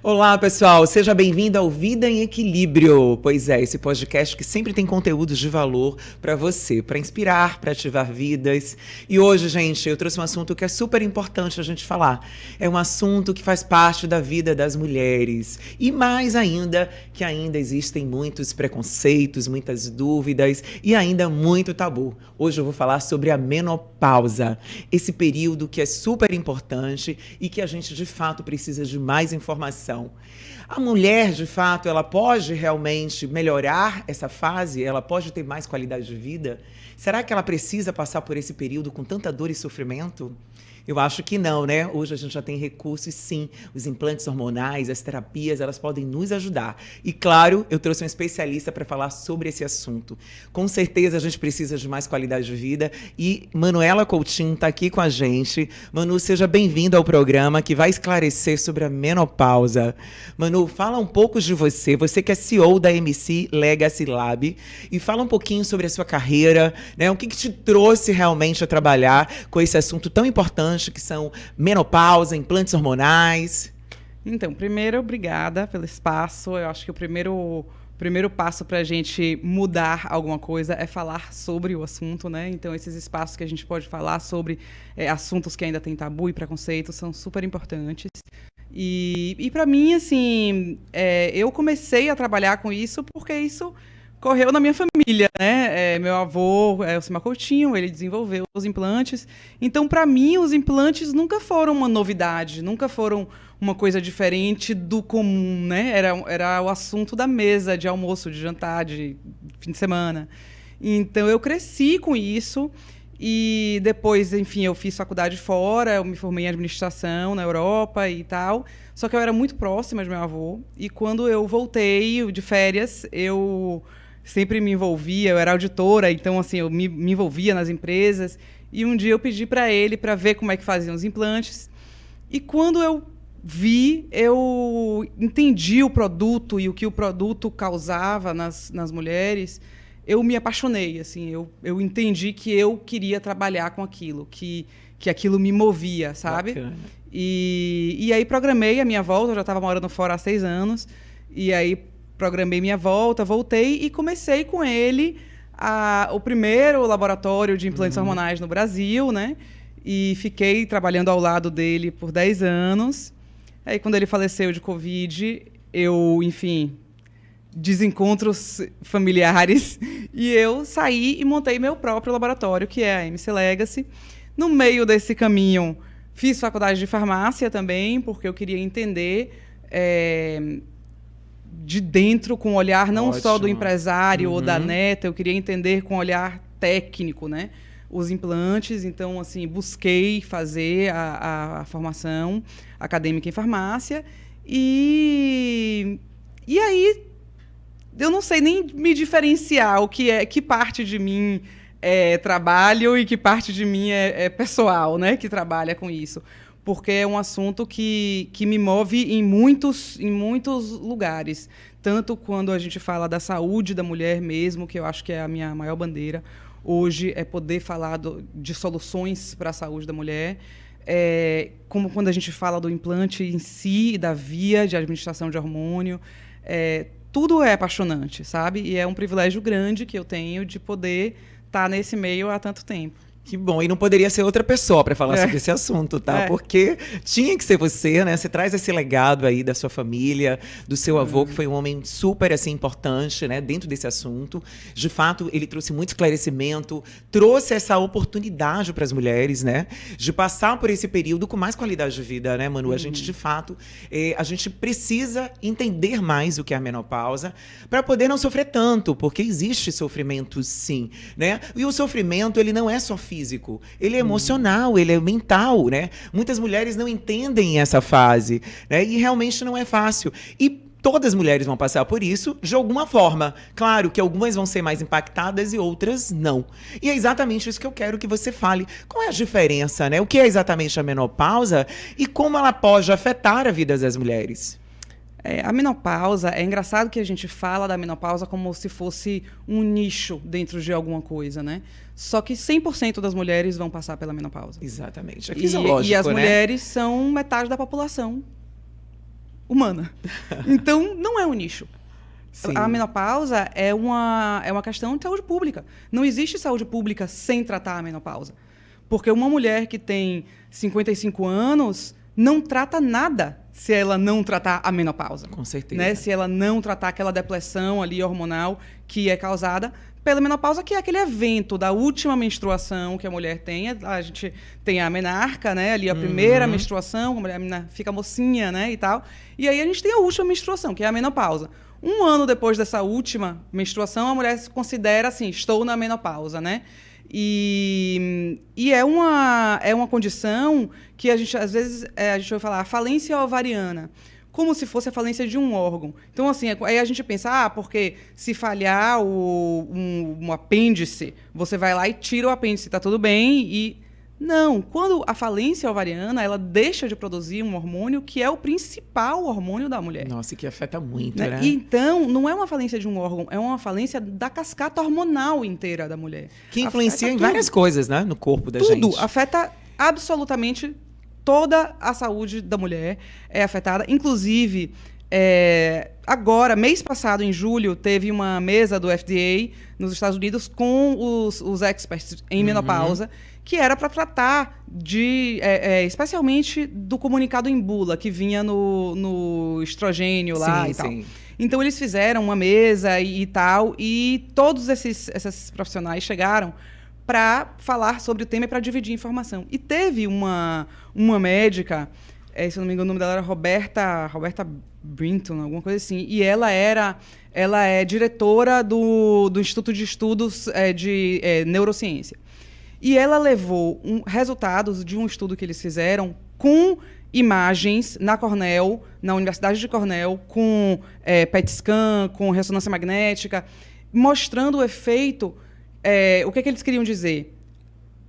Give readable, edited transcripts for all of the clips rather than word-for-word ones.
Olá, pessoal, seja bem-vindo ao Vida em Equilíbrio. Pois é, esse podcast que sempre tem conteúdos de valor para você, para inspirar, para ativar vidas. E hoje, gente, eu trouxe um assunto que é super importante a gente falar. É um assunto que faz parte da vida das mulheres. E mais ainda, que ainda existem muitos preconceitos, muitas dúvidas e ainda muito tabu. Hoje eu vou falar sobre a menopausa, esse período que é super importante e que a gente de fato precisa de mais informação. A mulher, de fato, ela pode realmente melhorar essa fase? Ela pode ter mais qualidade de vida? Será que ela precisa passar por esse período com tanta dor e sofrimento? Eu acho que não, né? Hoje a gente já tem recursos, sim. Os implantes hormonais, as terapias, elas podem nos ajudar. E, claro, eu trouxe um especialista para falar sobre esse assunto. Com certeza a gente precisa de mais qualidade de vida. E Manuela Coutinho está aqui com a gente. Manu, seja bem-vinda ao programa que vai esclarecer sobre a menopausa. Manu, fala um pouco de você. Você que é CEO da MC Legacy Lab. E fala um pouquinho sobre a sua carreira, né? O que te trouxe realmente a trabalhar com esse assunto tão importante que são menopausa, implantes hormonais. Então, primeiro, obrigada pelo espaço. Eu acho que o primeiro passo para a gente mudar alguma coisa é falar sobre o assunto, né? Então, esses espaços que a gente pode falar sobre assuntos que ainda têm tabu e preconceito são super importantes. E para mim, assim, eu comecei a trabalhar com isso porque isso correu na minha família, né? Meu avô, o Cimar Coutinho, ele desenvolveu os implantes. Então, para mim, os implantes nunca foram uma novidade, nunca foram uma coisa diferente do comum, né? Era o assunto da mesa, de almoço, de jantar, de fim de semana. Então, eu cresci com isso. E depois, enfim, eu fiz faculdade fora, eu me formei em administração na Europa e tal. Só que eu era muito próxima de meu avô. E quando eu voltei de férias, eu sempre me envolvia, eu era auditora, então assim, eu me envolvia nas empresas. E um dia eu pedi para ele para ver como é que faziam os implantes. E quando eu vi, eu entendi o produto e o que o produto causava nas mulheres, eu me apaixonei, assim, eu entendi que eu queria trabalhar com aquilo, que aquilo me movia, sabe? Bacana. E aí programei a minha volta, eu já estava morando fora há 6 anos, e aí programei minha volta, voltei e comecei com ele o primeiro laboratório de implantes hormonais no Brasil, né? E fiquei trabalhando ao lado dele por 10 anos. Aí, quando ele faleceu de Covid, eu, enfim, desencontros familiares, e eu saí e montei meu próprio laboratório, que é a MC Legacy. No meio desse caminho, fiz faculdade de farmácia também, porque eu queria entender de dentro, com o olhar não só do empresário ou da neta, eu queria entender com o olhar técnico, né, os implantes. Então, assim, busquei fazer a formação acadêmica em farmácia e aí eu não sei nem me diferenciar que parte de mim é trabalho e que parte de mim é pessoal, né, que trabalha com isso. Porque é um assunto que me move em muitos lugares. Tanto quando a gente fala da saúde da mulher mesmo, que eu acho que é a minha maior bandeira hoje, é poder falar de soluções para a saúde da mulher, como quando a gente fala do implante em si, da via de administração de hormônio. Tudo é apaixonante, sabe? E é um privilégio grande que eu tenho de poder estar nesse meio há tanto tempo. Que bom, e não poderia ser outra pessoa para falar sobre esse assunto, tá? Porque tinha que ser você, né? Você traz esse legado aí da sua família, do seu avô, que foi um homem super, assim, importante, né? Dentro desse assunto. De fato, ele trouxe muito esclarecimento, trouxe essa oportunidade para as mulheres, né? De passar por esse período com mais qualidade de vida, né, Manu? A gente, de fato, a gente precisa entender mais o que é a menopausa para poder não sofrer tanto, porque existe sofrimento, sim, né? E o sofrimento, ele não é só físico, ele é emocional, ele é mental, né? Muitas mulheres não entendem essa fase, né? E realmente não é fácil. E todas as mulheres vão passar por isso de alguma forma. Claro que algumas vão ser mais impactadas e outras não. E é exatamente isso que eu quero que você fale. Qual é a diferença, né? O que é exatamente a menopausa e como ela pode afetar a vida das mulheres? A menopausa, é engraçado que a gente fala da menopausa como se fosse um nicho dentro de alguma coisa, né? Só que 100% das mulheres vão passar pela menopausa. Exatamente. É fisiológico, e as né? mulheres são metade da população. humana. Então, não é um nicho. Sim. A menopausa é uma questão de saúde pública. Não existe saúde pública sem tratar a menopausa. Porque uma mulher que tem 55 anos não trata nada se ela não tratar a menopausa. Com certeza. Né? Se ela não tratar aquela depressão ali hormonal que é causada pela menopausa, que é aquele evento da última menstruação que a mulher tem. A gente tem a menarca, né? Ali a primeira menstruação, a menina fica mocinha, né? E tal. E aí a gente tem a última menstruação, que é a menopausa. Um ano depois dessa última menstruação, a mulher se considera assim, estou na menopausa, né? E é uma condição que a gente, às vezes, a gente vai falar falência ovariana, como se fosse a falência de um órgão. Então, assim, aí a gente pensa, porque se falhar um apêndice, você vai lá e tira o apêndice, tá tudo bem. E não, quando a falência ovariana, ela deixa de produzir um hormônio que é o principal hormônio da mulher. Nossa, que afeta muito, né? né? Então, não é uma falência de um órgão, é uma falência da cascata hormonal inteira da mulher. Que influencia em tudo. várias coisas, né? No corpo da gente. Tudo, afeta absolutamente toda a saúde da mulher é afetada. Inclusive, agora, mês passado, em julho, teve uma mesa do FDA nos Estados Unidos com os experts em menopausa, que era para tratar especialmente do comunicado em bula, que vinha no estrogênio lá e tal. Então, eles fizeram uma mesa e tal, e todos esses profissionais chegaram para falar sobre o tema e para dividir informação. E teve uma médica, se eu não me engano, o nome dela era Roberta Brinton, alguma coisa assim, e ela é diretora do Instituto de Estudos de Neurociência. E ela levou resultados de um estudo que eles fizeram com imagens na Cornell, na Universidade de Cornell, com PET scan, com ressonância magnética, mostrando o efeito. O que eles queriam dizer?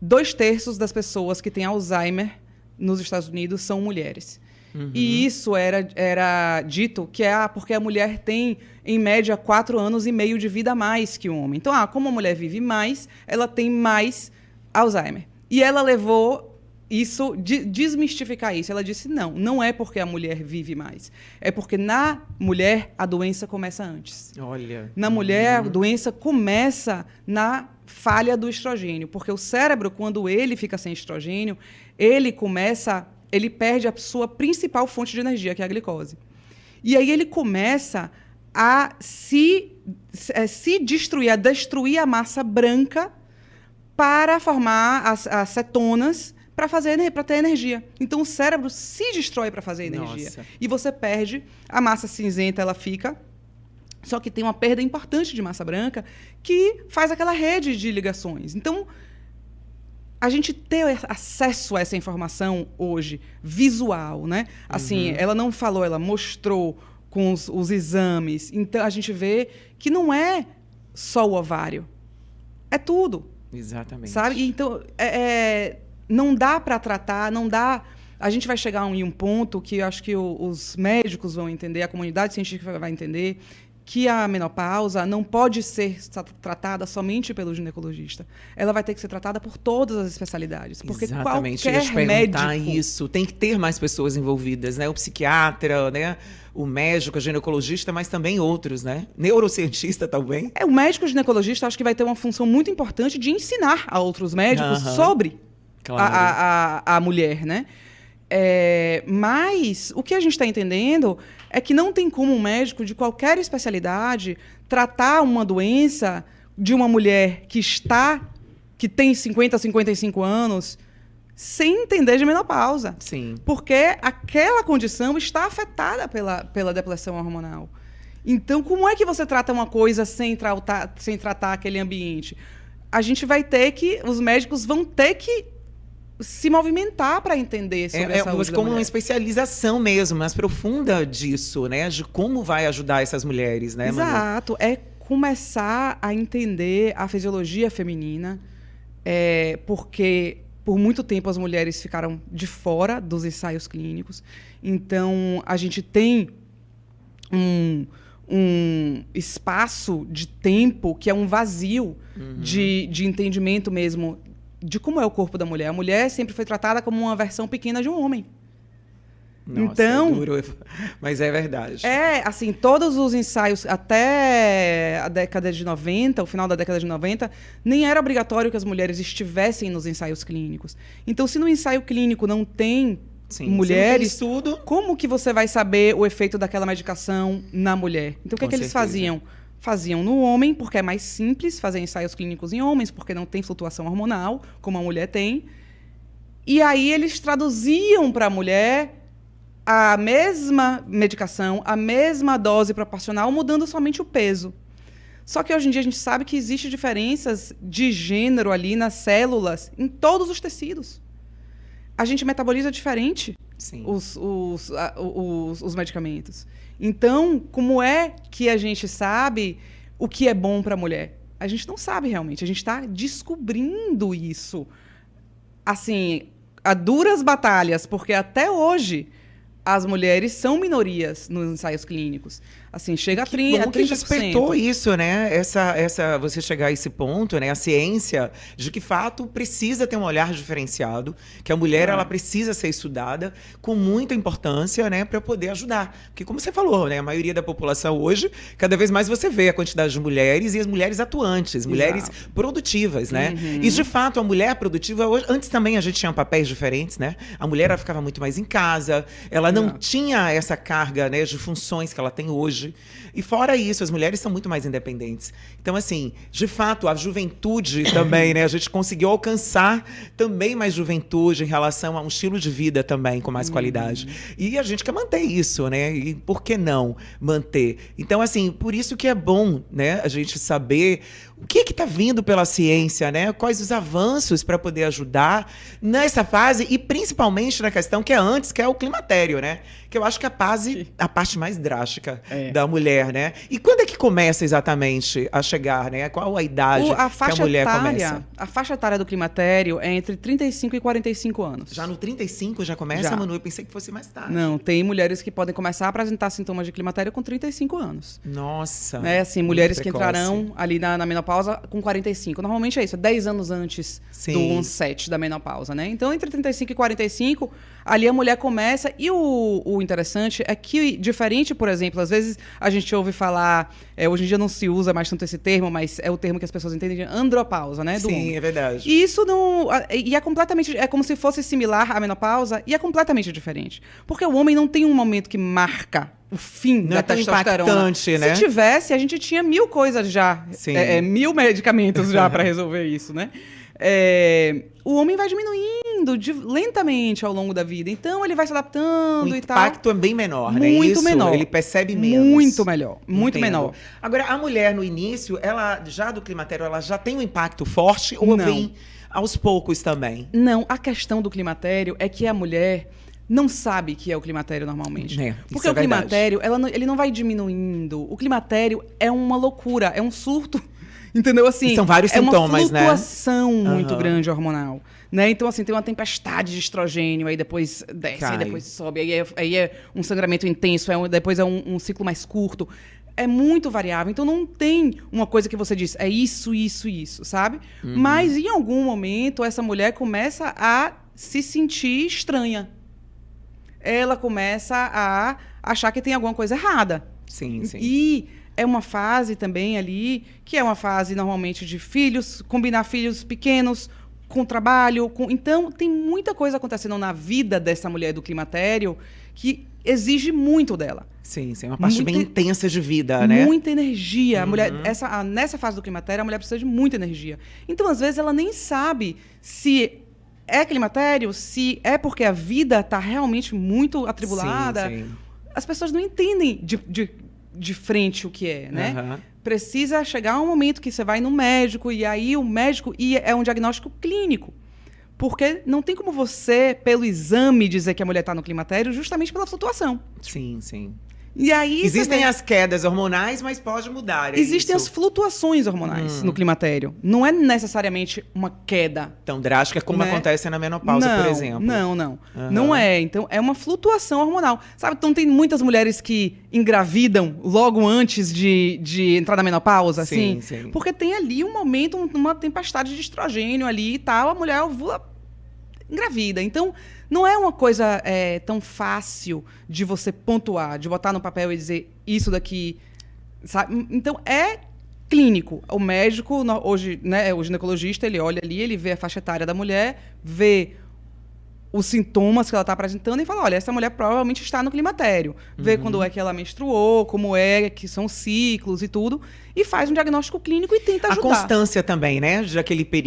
2/3 das pessoas que têm Alzheimer nos Estados Unidos são mulheres. E isso era dito que porque a mulher tem, em média, 4 anos e meio de vida a mais que o homem. Então, como a mulher vive mais, ela tem mais Alzheimer. E ela levou isso, desmistificar isso. Ela disse, não é porque a mulher vive mais. É porque na mulher a doença começa antes. Olha. Na mulher, a doença começa na falha do estrogênio. Porque o cérebro, quando ele fica sem estrogênio, ele perde a sua principal fonte de energia, que é a glicose. E aí ele começa a se destruir, a destruir a massa branca para formar as cetonas para ter energia. Então, o cérebro se destrói para fazer energia. Nossa. E você perde, a massa cinzenta ela fica, só que tem uma perda importante de massa branca que faz aquela rede de ligações. Então, a gente ter acesso a essa informação hoje, visual, né? Assim, ela não falou, ela mostrou com os exames. Então, a gente vê que não é só o ovário. É tudo. Exatamente. Sabe? Então, não dá para tratar, não dá... A gente vai chegar em um ponto que eu acho que os médicos vão entender, a comunidade científica vai entender, que a menopausa não pode ser tratada somente pelo ginecologista. Ela vai ter que ser tratada por todas as especialidades. Porque exatamente. Qualquer eu ia te perguntar médico... isso. Tem que ter mais pessoas envolvidas, né? O psiquiatra, né? O médico, o ginecologista, mas também outros, né? Neurocientista também. O médico ginecologista acho que vai ter uma função muito importante de ensinar a outros médicos sobre a mulher, né? Mas o que a gente está entendendo é que não tem como um médico de qualquer especialidade tratar uma doença de uma mulher que tem 50, 55 anos sem entender de menopausa. Sim. Porque aquela condição está afetada pela depressão hormonal. Então, como é que você trata uma coisa sem tratar aquele ambiente? Os médicos vão ter que se movimentar para entender sobre a saúde da como mulher. uma especialização mesmo, mais profunda disso, né? De como vai ajudar essas mulheres, né, Manu? Exato. É começar a entender a fisiologia feminina, porque por muito tempo as mulheres ficaram de fora dos ensaios clínicos. Então, a gente tem um espaço de tempo que é um vazio de entendimento mesmo de como é o corpo da mulher. A mulher sempre foi tratada como uma versão pequena de um homem. Nossa, então, é duro, mas é verdade. assim, todos os ensaios até a década de 90, o final da década de 90, nem era obrigatório que as mulheres estivessem nos ensaios clínicos. Então, se no ensaio clínico não tem mulheres, estudo, como que você vai saber o efeito daquela medicação na mulher? Então, o que eles faziam? Faziam no homem, porque é mais simples fazer ensaios clínicos em homens, porque não tem flutuação hormonal, como a mulher tem. E aí eles traduziam para a mulher a mesma medicação, a mesma dose proporcional, mudando somente o peso. Só que hoje em dia a gente sabe que existem diferenças de gênero ali nas células, em todos os tecidos. A gente metaboliza diferente os medicamentos. Então, como é que a gente sabe o que é bom para a mulher? A gente não sabe realmente, a gente está descobrindo isso. Assim, a duras batalhas, porque até hoje as mulheres são minorias nos ensaios clínicos. Assim, chega a 30%. Que despertou isso, né? Você chegar a esse ponto, né? A ciência de que, fato, precisa ter um olhar diferenciado, que a mulher ela precisa ser estudada com muita importância, né? Para poder ajudar. Porque, como você falou, né? A maioria da população hoje, cada vez mais você vê a quantidade de mulheres e as mulheres atuantes, mulheres produtivas, né? E, de fato, a mulher produtiva, hoje, antes também a gente tinha papéis diferentes, né? A mulher ela ficava muito mais em casa, ela não tinha essa carga, né, de funções que ela tem hoje. E fora isso, as mulheres são muito mais independentes. Então, assim, de fato, a juventude também, né? A gente conseguiu alcançar também mais juventude em relação a um estilo de vida também com mais qualidade. E a gente quer manter isso, né? E por que não manter? Então, assim, por isso que é bom, né, a gente saber o que está vindo pela ciência, né? Quais os avanços para poder ajudar nessa fase e principalmente na questão que é antes, que é o climatério, né? Que eu acho que é a parte mais drástica da mulher, né? E quando é que começa exatamente a chegar, né? Qual a idade que a mulher começa? A faixa etária do climatério é entre 35 e 45 anos. Já no 35 já começa, Já. Manu? Eu pensei que fosse mais tarde. Não, tem mulheres que podem começar a apresentar sintomas de climatério com 35 anos. Nossa. Né? Assim, mulheres que precoce. entrarão ali na menopausa com 45. Normalmente é isso, 10 anos antes do onset da menopausa, né? Então, entre 35 e 45, ali a mulher começa. E o interessante é que, diferente, por exemplo, às vezes a gente ouve falar, hoje em dia não se usa mais tanto esse termo, mas é o termo que as pessoas entendem de andropausa, né? Do homem. É verdade. E isso não. E é completamente. É como se fosse similar à menopausa e é completamente diferente. Porque o homem não tem um momento que marca o fim da testosterona. Impactante, né? Se tivesse, a gente tinha 1000 coisas já. 1000 medicamentos já para resolver isso, né? O homem vai diminuindo lentamente ao longo da vida. Então, ele vai se adaptando e tal. O impacto é bem menor, né? Muito menor. Ele percebe menos. Muito melhor. Muito menor. Agora, a mulher, no início, ela já do climatério, ela já tem um impacto forte ou vem aos poucos também? Não, a questão do climatério é que a mulher não sabe que é o climatério normalmente. Porque o climatério, ele não vai diminuindo. O climatério é uma loucura, é um surto. Entendeu? Assim, e são vários sintomas, né? É uma flutuação muito grande hormonal. Né? Então, assim, tem uma tempestade de estrogênio, aí depois desce, aí depois sobe, aí é um sangramento intenso, depois é um ciclo mais curto. É muito variável. Então, não tem uma coisa que você diz, é isso, sabe? Mas, em algum momento, essa mulher começa a se sentir estranha. Ela começa a achar que tem alguma coisa errada. Sim. E é uma fase também ali, que é uma fase normalmente de filhos, combinar filhos pequenos com trabalho. Então, tem muita coisa acontecendo na vida dessa mulher do climatério que exige muito dela. Sim, uma parte bem intensa de vida, né? Muita energia. A mulher, nessa fase do climatério, a mulher precisa de muita energia. Então, às vezes, ela nem sabe se é climatério, se é porque a vida está realmente muito atribulada. Sim. As pessoas não entendem de frente o que é, né? Precisa chegar um momento que você vai no médico e aí o médico é um diagnóstico clínico. Porque não tem como você, pelo exame, dizer que a mulher está no climatério justamente pela flutuação. Sim. E aí existem as quedas hormonais, mas pode mudar. Existem as flutuações hormonais no climatério. Não é necessariamente uma queda tão drástica como acontece na menopausa, por exemplo. Não. Não é. Então, é uma flutuação hormonal. Sabe, então tem muitas mulheres que engravidam logo antes de entrar na menopausa, assim. Porque tem ali um momento, uma tempestade de estrogênio ali e tal, a mulher ovula engravida. Então, não é uma coisa tão fácil de você pontuar, de botar no papel e dizer isso daqui, sabe? Então, é clínico. O médico, hoje, né, o ginecologista, ele olha ali, ele vê a faixa etária da mulher, vê os sintomas que ela está apresentando e fala, olha, essa mulher provavelmente está no climatério. Vê quando é que ela menstruou, como é que são os ciclos e tudo, e faz um diagnóstico clínico e tenta ajudar. A constância também, né?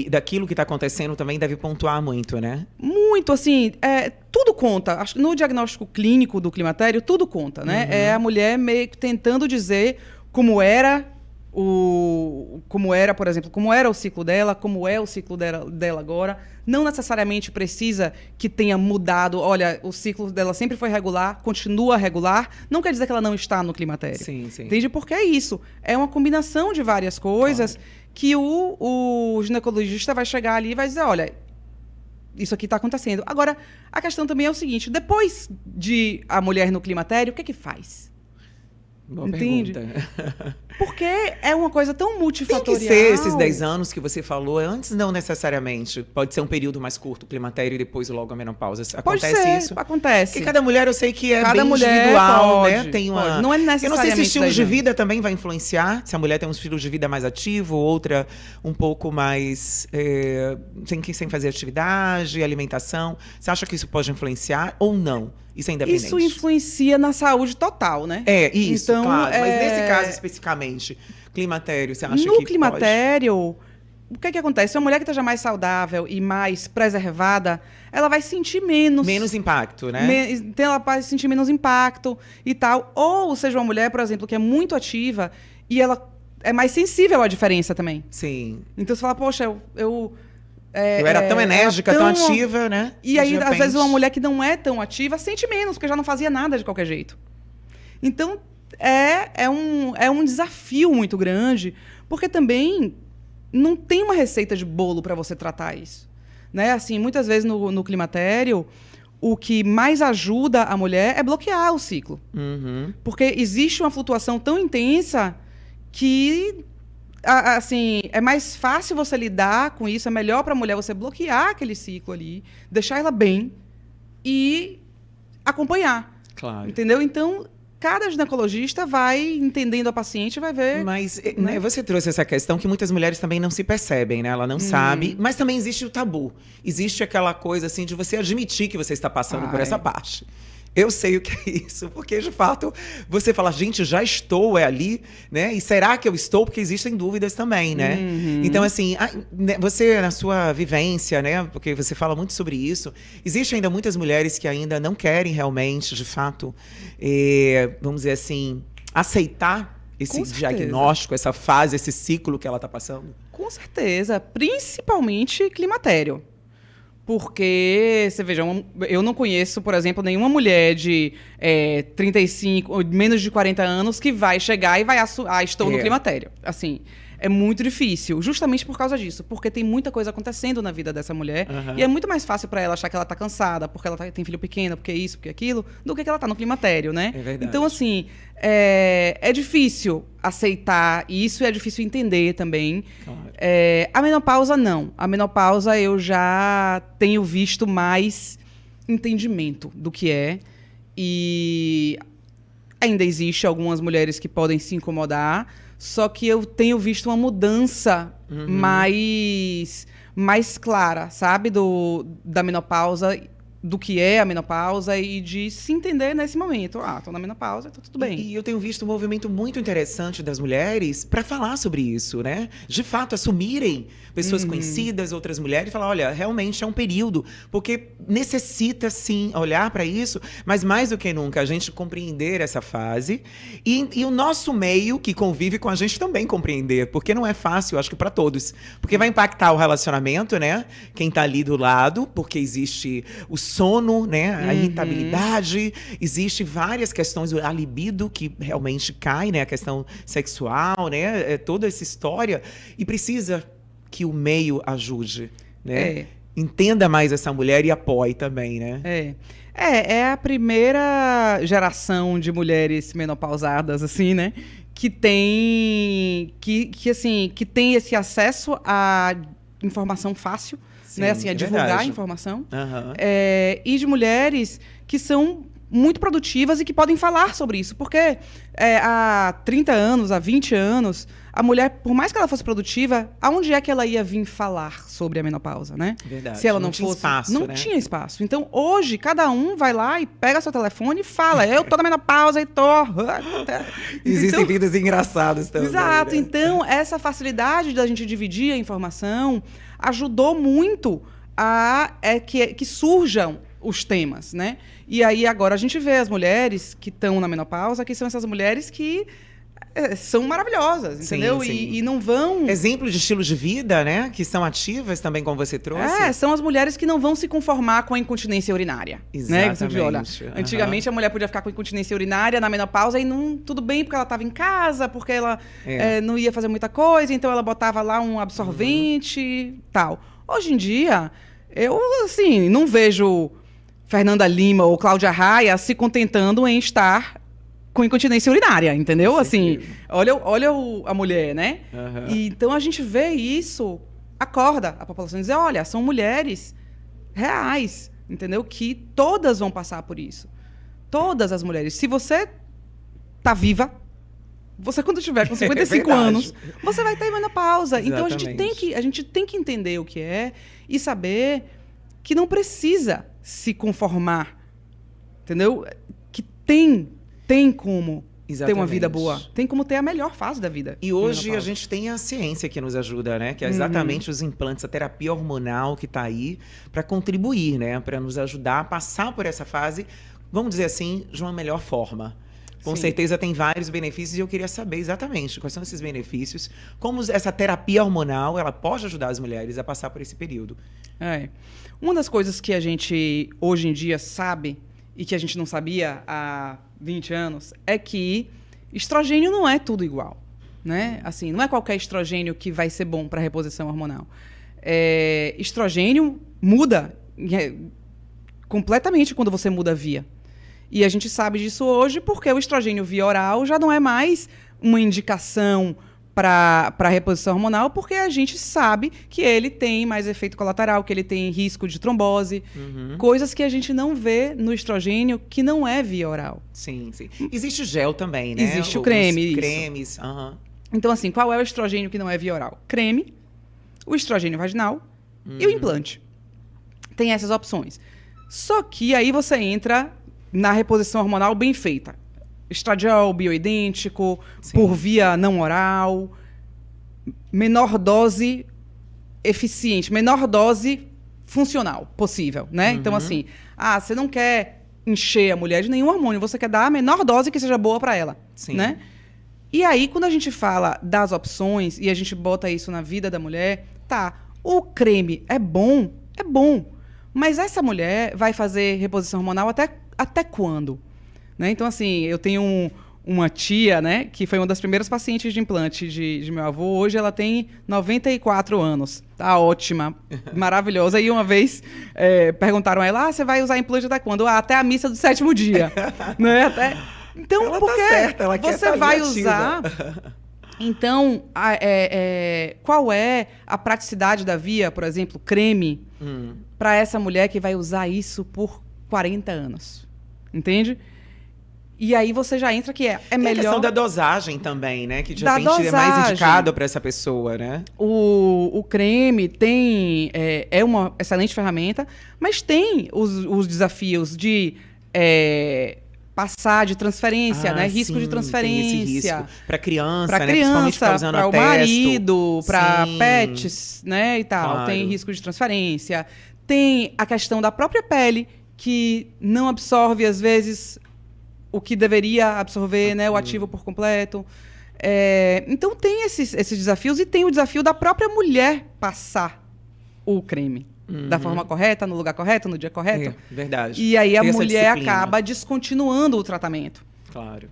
Daquilo que está acontecendo também deve pontuar muito, né? Muito, assim, tudo conta. Acho que no diagnóstico clínico do climatério, tudo conta, né? É a mulher meio que tentando dizer como era, por exemplo, como era o ciclo dela, como é o ciclo dela agora. Não necessariamente precisa que tenha mudado. Olha, o ciclo dela sempre foi regular, continua regular. Não quer dizer que ela não está no climatério. Sim, sim. Entende? Porque é isso. É uma combinação de várias coisas que o ginecologista vai chegar ali e vai dizer, olha, isso aqui está acontecendo. Agora, a questão também é o seguinte, depois de a mulher no climatério, o que é que faz? Boa Entende? pergunta. Porque é uma coisa tão multifatorial. Tem que ser esses 10 anos que você falou. Antes, não necessariamente. Pode ser um período mais curto, o climatério, e depois logo a menopausa. Pode Acontece ser, isso? acontece. Porque cada mulher eu sei que é Cada bem mulher individual, pode, né? Tem uma... pode. Não é necessariamente. Eu não sei se o estilo 10 de anos. vida também vai influenciar. Se a mulher tem um estilo de vida mais ativo, outra um pouco mais sem fazer atividade, alimentação. Você acha que isso pode influenciar ou não? Isso é independente? Isso influencia na saúde total, né? Isso, então, claro. Mas nesse caso especificamente, climatério, você acha que no climatério, o que acontece? Se uma mulher que esteja mais saudável e mais preservada, ela vai sentir menos impacto, né? Então ela vai sentir menos impacto e tal. Ou seja, uma mulher, por exemplo, que é muito ativa e ela é mais sensível à diferença também. Sim. Então você fala, poxa, eu era tão enérgica, tão ativa, né? E aí, às vezes, uma mulher que não é tão ativa sente menos, porque já não fazia nada de qualquer jeito. Então, é um desafio muito grande, porque também não tem uma receita de bolo para você tratar isso. Né? Assim, muitas vezes no climatério, o que mais ajuda a mulher é bloquear o ciclo. Porque existe uma flutuação tão intensa que... assim, é mais fácil você lidar com isso, é melhor para a mulher você bloquear aquele ciclo ali, deixar ela bem e acompanhar. Claro. Entendeu? Então, cada ginecologista vai entendendo a paciente e vai ver... Mas né, você trouxe essa questão que muitas mulheres também não se percebem, né? Ela não sabe, mas também existe o tabu. Existe aquela coisa, assim, de você admitir que você está passando por essa parte. Eu sei o que é isso, porque de fato você fala, gente, já estou ali, né? E será que eu estou? Porque existem dúvidas também, né? Então, assim, você, na sua vivência, né? Porque você fala muito sobre isso, existe ainda muitas mulheres que ainda não querem realmente, de fato, vamos dizer assim, aceitar esse diagnóstico, essa fase, esse ciclo que ela está passando? Com certeza, principalmente climatério. Porque, você veja, eu não conheço, por exemplo, nenhuma mulher de 35, ou menos de 40 anos que vai chegar e vai estou no climatério. Assim, é muito difícil, justamente por causa disso. Porque tem muita coisa acontecendo na vida dessa mulher. E é muito mais fácil para ela achar que ela tá cansada, porque ela tem filho pequeno, porque isso, porque aquilo, do que ela tá no climatério, né? É verdade. Então, assim, é difícil aceitar isso e é difícil entender também. Claro. A menopausa, não. A menopausa eu já tenho visto mais entendimento do que é. E ainda existe algumas mulheres que podem se incomodar, só que eu tenho visto uma mudança mais clara, sabe? Da menopausa, do que é a menopausa e de se entender nesse momento. Tô na menopausa, então tudo bem. E eu tenho visto um movimento muito interessante das mulheres para falar sobre isso, né? De fato, assumirem pessoas conhecidas, outras mulheres, e falar, olha, realmente é um período, porque necessita, sim, olhar para isso, mas mais do que nunca, a gente compreender essa fase e o nosso meio, que convive com a gente, também compreender, porque não é fácil, acho que para todos, porque vai impactar o relacionamento, né? Quem tá ali do lado, porque existe o sono, né? A irritabilidade, existe várias questões, a libido que realmente cai, né? A questão sexual, né? Toda essa história, e precisa que o meio ajude, né? Entenda mais essa mulher e apoie também, né? É a primeira geração de mulheres menopausadas, assim, né? Que tem esse acesso à informação fácil. Sim, né? Assim, a divulgar verdade. a informação. Aham. E de mulheres que são muito produtivas e que podem falar sobre isso. Porque há 30 anos, há 20 anos, a mulher, por mais que ela fosse produtiva, aonde é que ela ia vir falar sobre a menopausa, né? Verdade. Se ela não tinha fosse... espaço, não né? tinha espaço. Então, hoje, cada um vai lá e pega seu telefone e fala, eu tô na menopausa e tô... Existem Então, vidas engraçadas também. exato. Né? Então, essa facilidade da gente dividir a informação ajudou muito a que surjam os temas, né? E aí, agora, a gente vê as mulheres que estão na menopausa, que são essas mulheres que são maravilhosas, Sim, entendeu? sim. E não vão... Exemplo de estilo de vida, né? Que são ativas também, como você trouxe. são as mulheres que não vão se conformar com a incontinência urinária. Né? Que você vê, olha, Exatamente. antigamente a mulher podia ficar com incontinência urinária na menopausa e não, tudo bem, porque ela estava em casa, porque ela não ia fazer muita coisa, então ela botava lá um absorvente e tal. Hoje em dia, eu, assim, não vejo Fernanda Lima ou Cláudia Raia se contentando em estar com incontinência urinária, entendeu? Assim, olha a mulher, né? E, então a gente vê isso, acorda a população, dizer, olha, são mulheres reais, entendeu? Que todas vão passar por isso. Todas as mulheres. Se você tá viva, você quando tiver com 55 anos, você vai ter menopausa. Então a gente tem que entender o que é e saber que não precisa se conformar, entendeu? Que tem como ter uma vida boa. Tem como ter a melhor fase da vida. E hoje a gente tem a ciência que nos ajuda, né? Que é exatamente os implantes, a terapia hormonal que está aí para contribuir, né? Para nos ajudar a passar por essa fase, vamos dizer assim, de uma melhor forma. Com certeza tem vários benefícios e eu queria saber exatamente quais são esses benefícios, como essa terapia hormonal ela pode ajudar as mulheres a passar por esse período. Uma das coisas que a gente hoje em dia sabe e que a gente não sabia há 20 anos é que estrogênio não é tudo igual, né? Assim, não é qualquer estrogênio que vai ser bom para a reposição hormonal. Estrogênio muda completamente quando você muda a via. E a gente sabe disso hoje porque o estrogênio via oral já não é mais uma indicação para a reposição hormonal, porque a gente sabe que ele tem mais efeito colateral, que ele tem risco de trombose, coisas que a gente não vê no estrogênio que não é via oral. Sim. Existe o gel também, né? Existe o creme. Os cremes. Então, assim, qual é o estrogênio que não é via oral? Creme, o estrogênio vaginal e o implante. Tem essas opções. Só que aí você entra na reposição hormonal bem feita. Estradiol bioidêntico, por via não oral, menor dose eficiente, menor dose funcional possível, né? Então, assim, você não quer encher a mulher de nenhum hormônio, você quer dar a menor dose que seja boa para ela, né? E aí, quando a gente fala das opções e a gente bota isso na vida da mulher, o creme é bom, mas essa mulher vai fazer reposição hormonal até quando? Né? Então, assim, eu tenho uma tia, né, que foi uma das primeiras pacientes de implante de meu avô. Hoje ela tem 94 anos. Tá ótima, maravilhosa. E uma vez perguntaram a ela, você vai usar implante até quando? Até a missa do 7º dia. Né? Então, ela porque tá certa, ela você vai usar... Então, qual é a praticidade da via, por exemplo, creme, para essa mulher que vai usar isso por 40 anos? Entende? E aí você já entra que é melhor... a questão da dosagem também, né? Que de repente é mais indicado para essa pessoa, né? O creme tem... É uma excelente ferramenta, mas tem os desafios de passar de transferência, né? Risco de transferência. Para criança, pra né? criança, Principalmente causando para o marido, para pets, né? E tal. Claro. Tem risco de transferência. Tem a questão da própria pele, que não absorve, às vezes, o que deveria absorver, né, o ativo por completo. Então, tem esses desafios e tem o desafio da própria mulher passar o creme da forma correta, no lugar correto, no dia correto. Verdade. E aí a mulher acaba descontinuando o tratamento. Claro.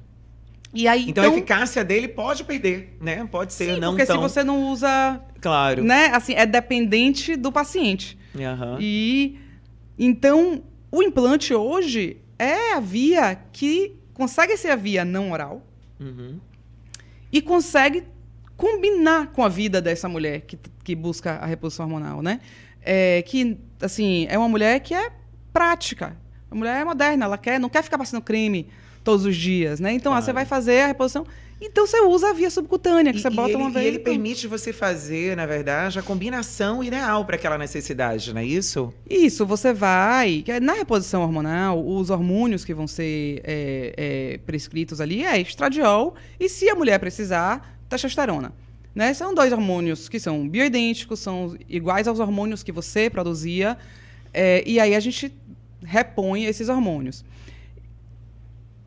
E aí, então, a eficácia dele pode perder, né? Pode ser sim, não porque tão... se você não usa... Claro. Né? Assim, é dependente do paciente. E, então... O implante hoje é a via que consegue ser a via não oral e consegue combinar com a vida dessa mulher que busca a reposição hormonal, né? que, assim, é uma mulher que é prática. A mulher é moderna, ela não quer ficar passando creme todos os dias, né? Então, Claro. você vai fazer a reposição. Então, você usa a via subcutânea, que você bota uma vez. E ele permite você fazer, na verdade, a combinação ideal para aquela necessidade, não é isso? Isso, você vai... Na reposição hormonal, os hormônios que vão ser prescritos ali é estradiol e, se a mulher precisar, testosterona. Né? São 2 hormônios que são bioidênticos, são iguais aos hormônios que você produzia, e aí a gente repõe esses hormônios.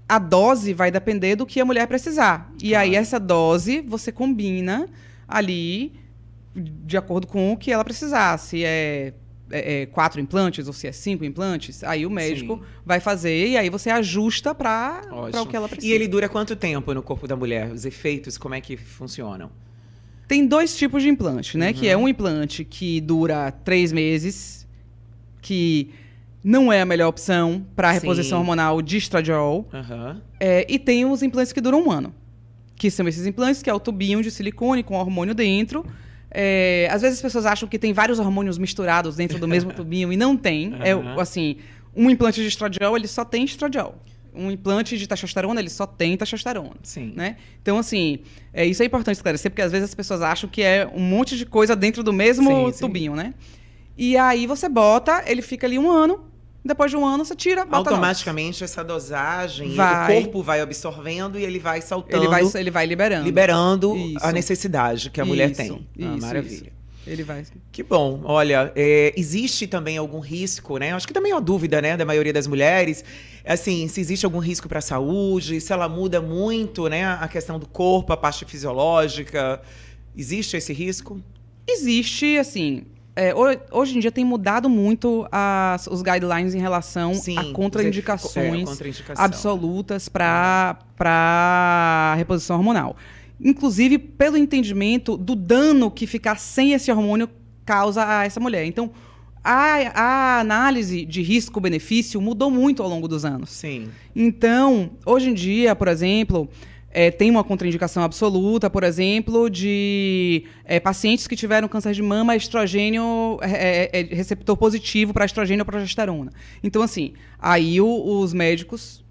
A dose vai depender do que a mulher precisar. E aí, essa dose, você combina ali de acordo com o que ela precisar. Se é 4 implantes ou se é 5 implantes, aí o médico vai fazer e aí você ajusta para o que ela precisa. E ele dura quanto tempo no corpo da mulher? Os efeitos, como é que funcionam? Tem 2 tipos de implante, né? Que é um implante que dura 3 meses, que não é a melhor opção para a reposição hormonal de estradiol. E tem os implantes que duram 1 ano. Que são esses implantes, que é o tubinho de silicone com hormônio dentro. Às vezes as pessoas acham que tem vários hormônios misturados dentro do mesmo tubinho, e não tem. Assim, um implante de estradiol, ele só tem estradiol. Um implante de testosterona, ele só tem testosterona. Sim. Né? Então, assim, isso é importante esclarecer, porque às vezes as pessoas acham que é um monte de coisa dentro do mesmo tubinho, né? E aí você bota, ele fica ali 1 ano. Depois de 1 ano, você tira, bota automaticamente essa dosagem, o corpo vai absorvendo e ele vai saltando. Ele vai liberando. Liberando a necessidade que a mulher tem. Maravilha. Isso. Ele vai. Que bom. Olha, existe também algum risco, né? Acho que também é uma dúvida, né, da maioria das mulheres. Assim, se existe algum risco para a saúde, se ela muda muito, né, a questão do corpo, a parte fisiológica. Existe esse risco? Existe, assim... hoje em dia tem mudado muito os guidelines em relação a contraindicações absolutas para reposição hormonal. Inclusive pelo entendimento do dano que ficar sem esse hormônio causa a essa mulher. Então, a análise de risco-benefício mudou muito ao longo dos anos. Sim. Então, hoje em dia, por exemplo... tem uma contraindicação absoluta, por exemplo, de pacientes que tiveram câncer de mama, estrogênio, receptor positivo para estrogênio ou progesterona. Então, assim, aí os médicos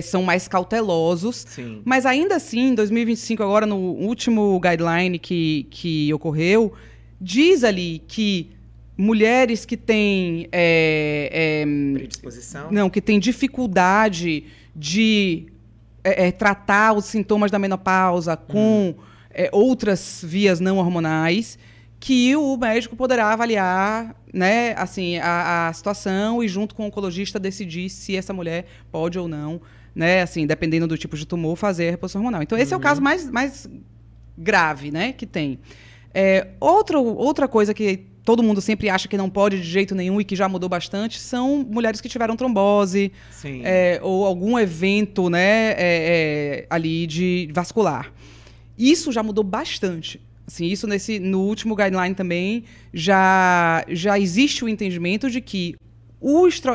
são mais cautelosos. Sim. Mas ainda assim, em 2025, agora no último guideline que ocorreu, diz ali que mulheres que têm... predisposição? Não, que têm dificuldade de... tratar os sintomas da menopausa com outras vias não hormonais, que o médico poderá avaliar, né, assim, a situação e, junto com o oncologista, decidir se essa mulher pode ou não, né, assim, dependendo do tipo de tumor, fazer a reposição hormonal. Então, esse é o caso mais grave, né, que tem. Outra coisa que todo mundo sempre acha que não pode de jeito nenhum e que já mudou bastante são mulheres que tiveram trombose ou algum evento, né, ali de vascular. Isso já mudou bastante. Assim, isso no último guideline também já existe o entendimento de que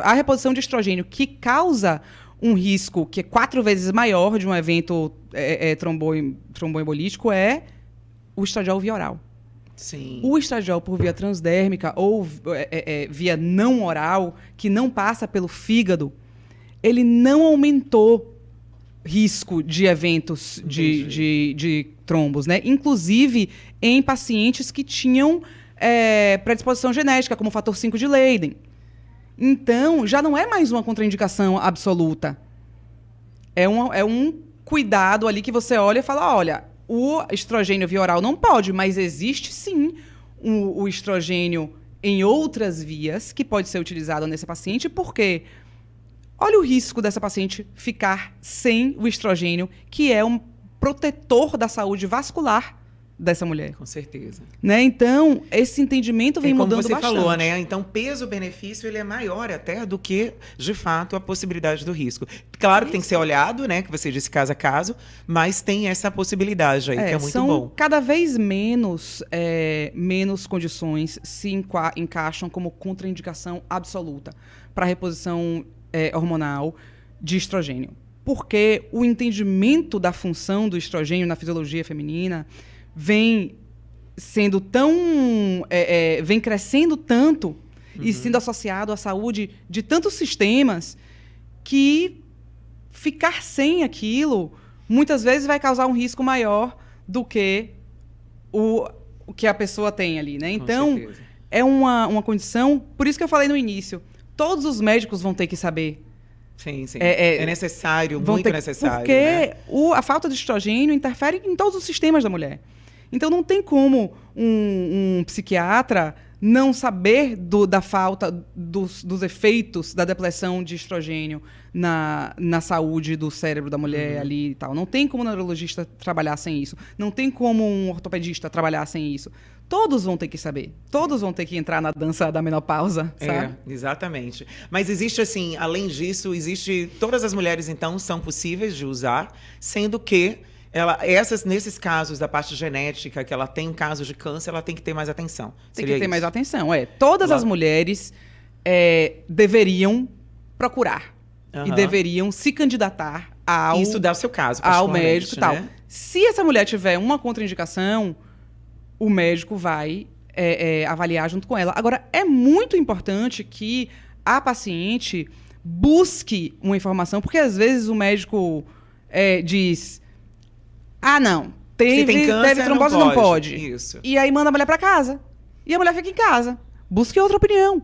a reposição de estrogênio que causa um risco que é 4 vezes maior de um evento tromboembolítico é o estradiol via oral. Sim. O estradiol por via transdérmica ou via não oral, que não passa pelo fígado, ele não aumentou risco de eventos de trombos, né? Inclusive em pacientes que tinham predisposição genética, como o fator 5 de Leiden. Então, já não é mais uma contraindicação absoluta. É um cuidado ali que você olha e fala, olha, o estrogênio via oral não pode, mas existe sim o estrogênio em outras vias que pode ser utilizado nesse paciente, porque olha o risco dessa paciente ficar sem o estrogênio, que é um protetor da saúde vascular dessa mulher. Com certeza. Né? Então, esse entendimento vem mudando bastante. Como você falou, né? Então, peso-benefício ele é maior até do que, de fato, a possibilidade do risco. Claro que tem que ser olhado, né? Que você disse caso a caso, mas tem essa possibilidade aí, que é muito bom. Cada vez menos condições se encaixam como contraindicação absoluta para a reposição hormonal de estrogênio. Porque o entendimento da função do estrogênio na fisiologia feminina vem sendo tão... vem crescendo tanto e sendo associado à saúde de tantos sistemas que ficar sem aquilo muitas vezes vai causar um risco maior do que o que a pessoa tem ali, né? Então, é uma condição... Por isso que eu falei no início, todos os médicos vão ter que saber. Sim, sim. É necessário, muito necessário. Porque a falta de estrogênio interfere em todos os sistemas da mulher. Então, não tem como um psiquiatra não saber da falta dos efeitos da depressão de estrogênio na saúde do cérebro da mulher ali e tal. Não tem como um neurologista trabalhar sem isso. Não tem como um ortopedista trabalhar sem isso. Todos vão ter que saber. Todos vão ter que entrar na dança da menopausa, sabe? Exatamente. Mas existe, assim, além disso, todas as mulheres, então, são possíveis de usar, sendo que nesses casos da parte genética, que ela tem um caso de câncer, ela tem que ter mais atenção. Tem que ter mais atenção, Todas as mulheres deveriam procurar e deveriam se candidatar ao... E estudar o seu caso, ao médico e tal. Né? Se essa mulher tiver uma contraindicação, o médico vai avaliar junto com ela. Agora, é muito importante que a paciente busque uma informação, porque às vezes o médico diz... não, teve trombose, não pode. Isso. E aí manda a mulher para casa. E a mulher fica em casa. Busque outra opinião.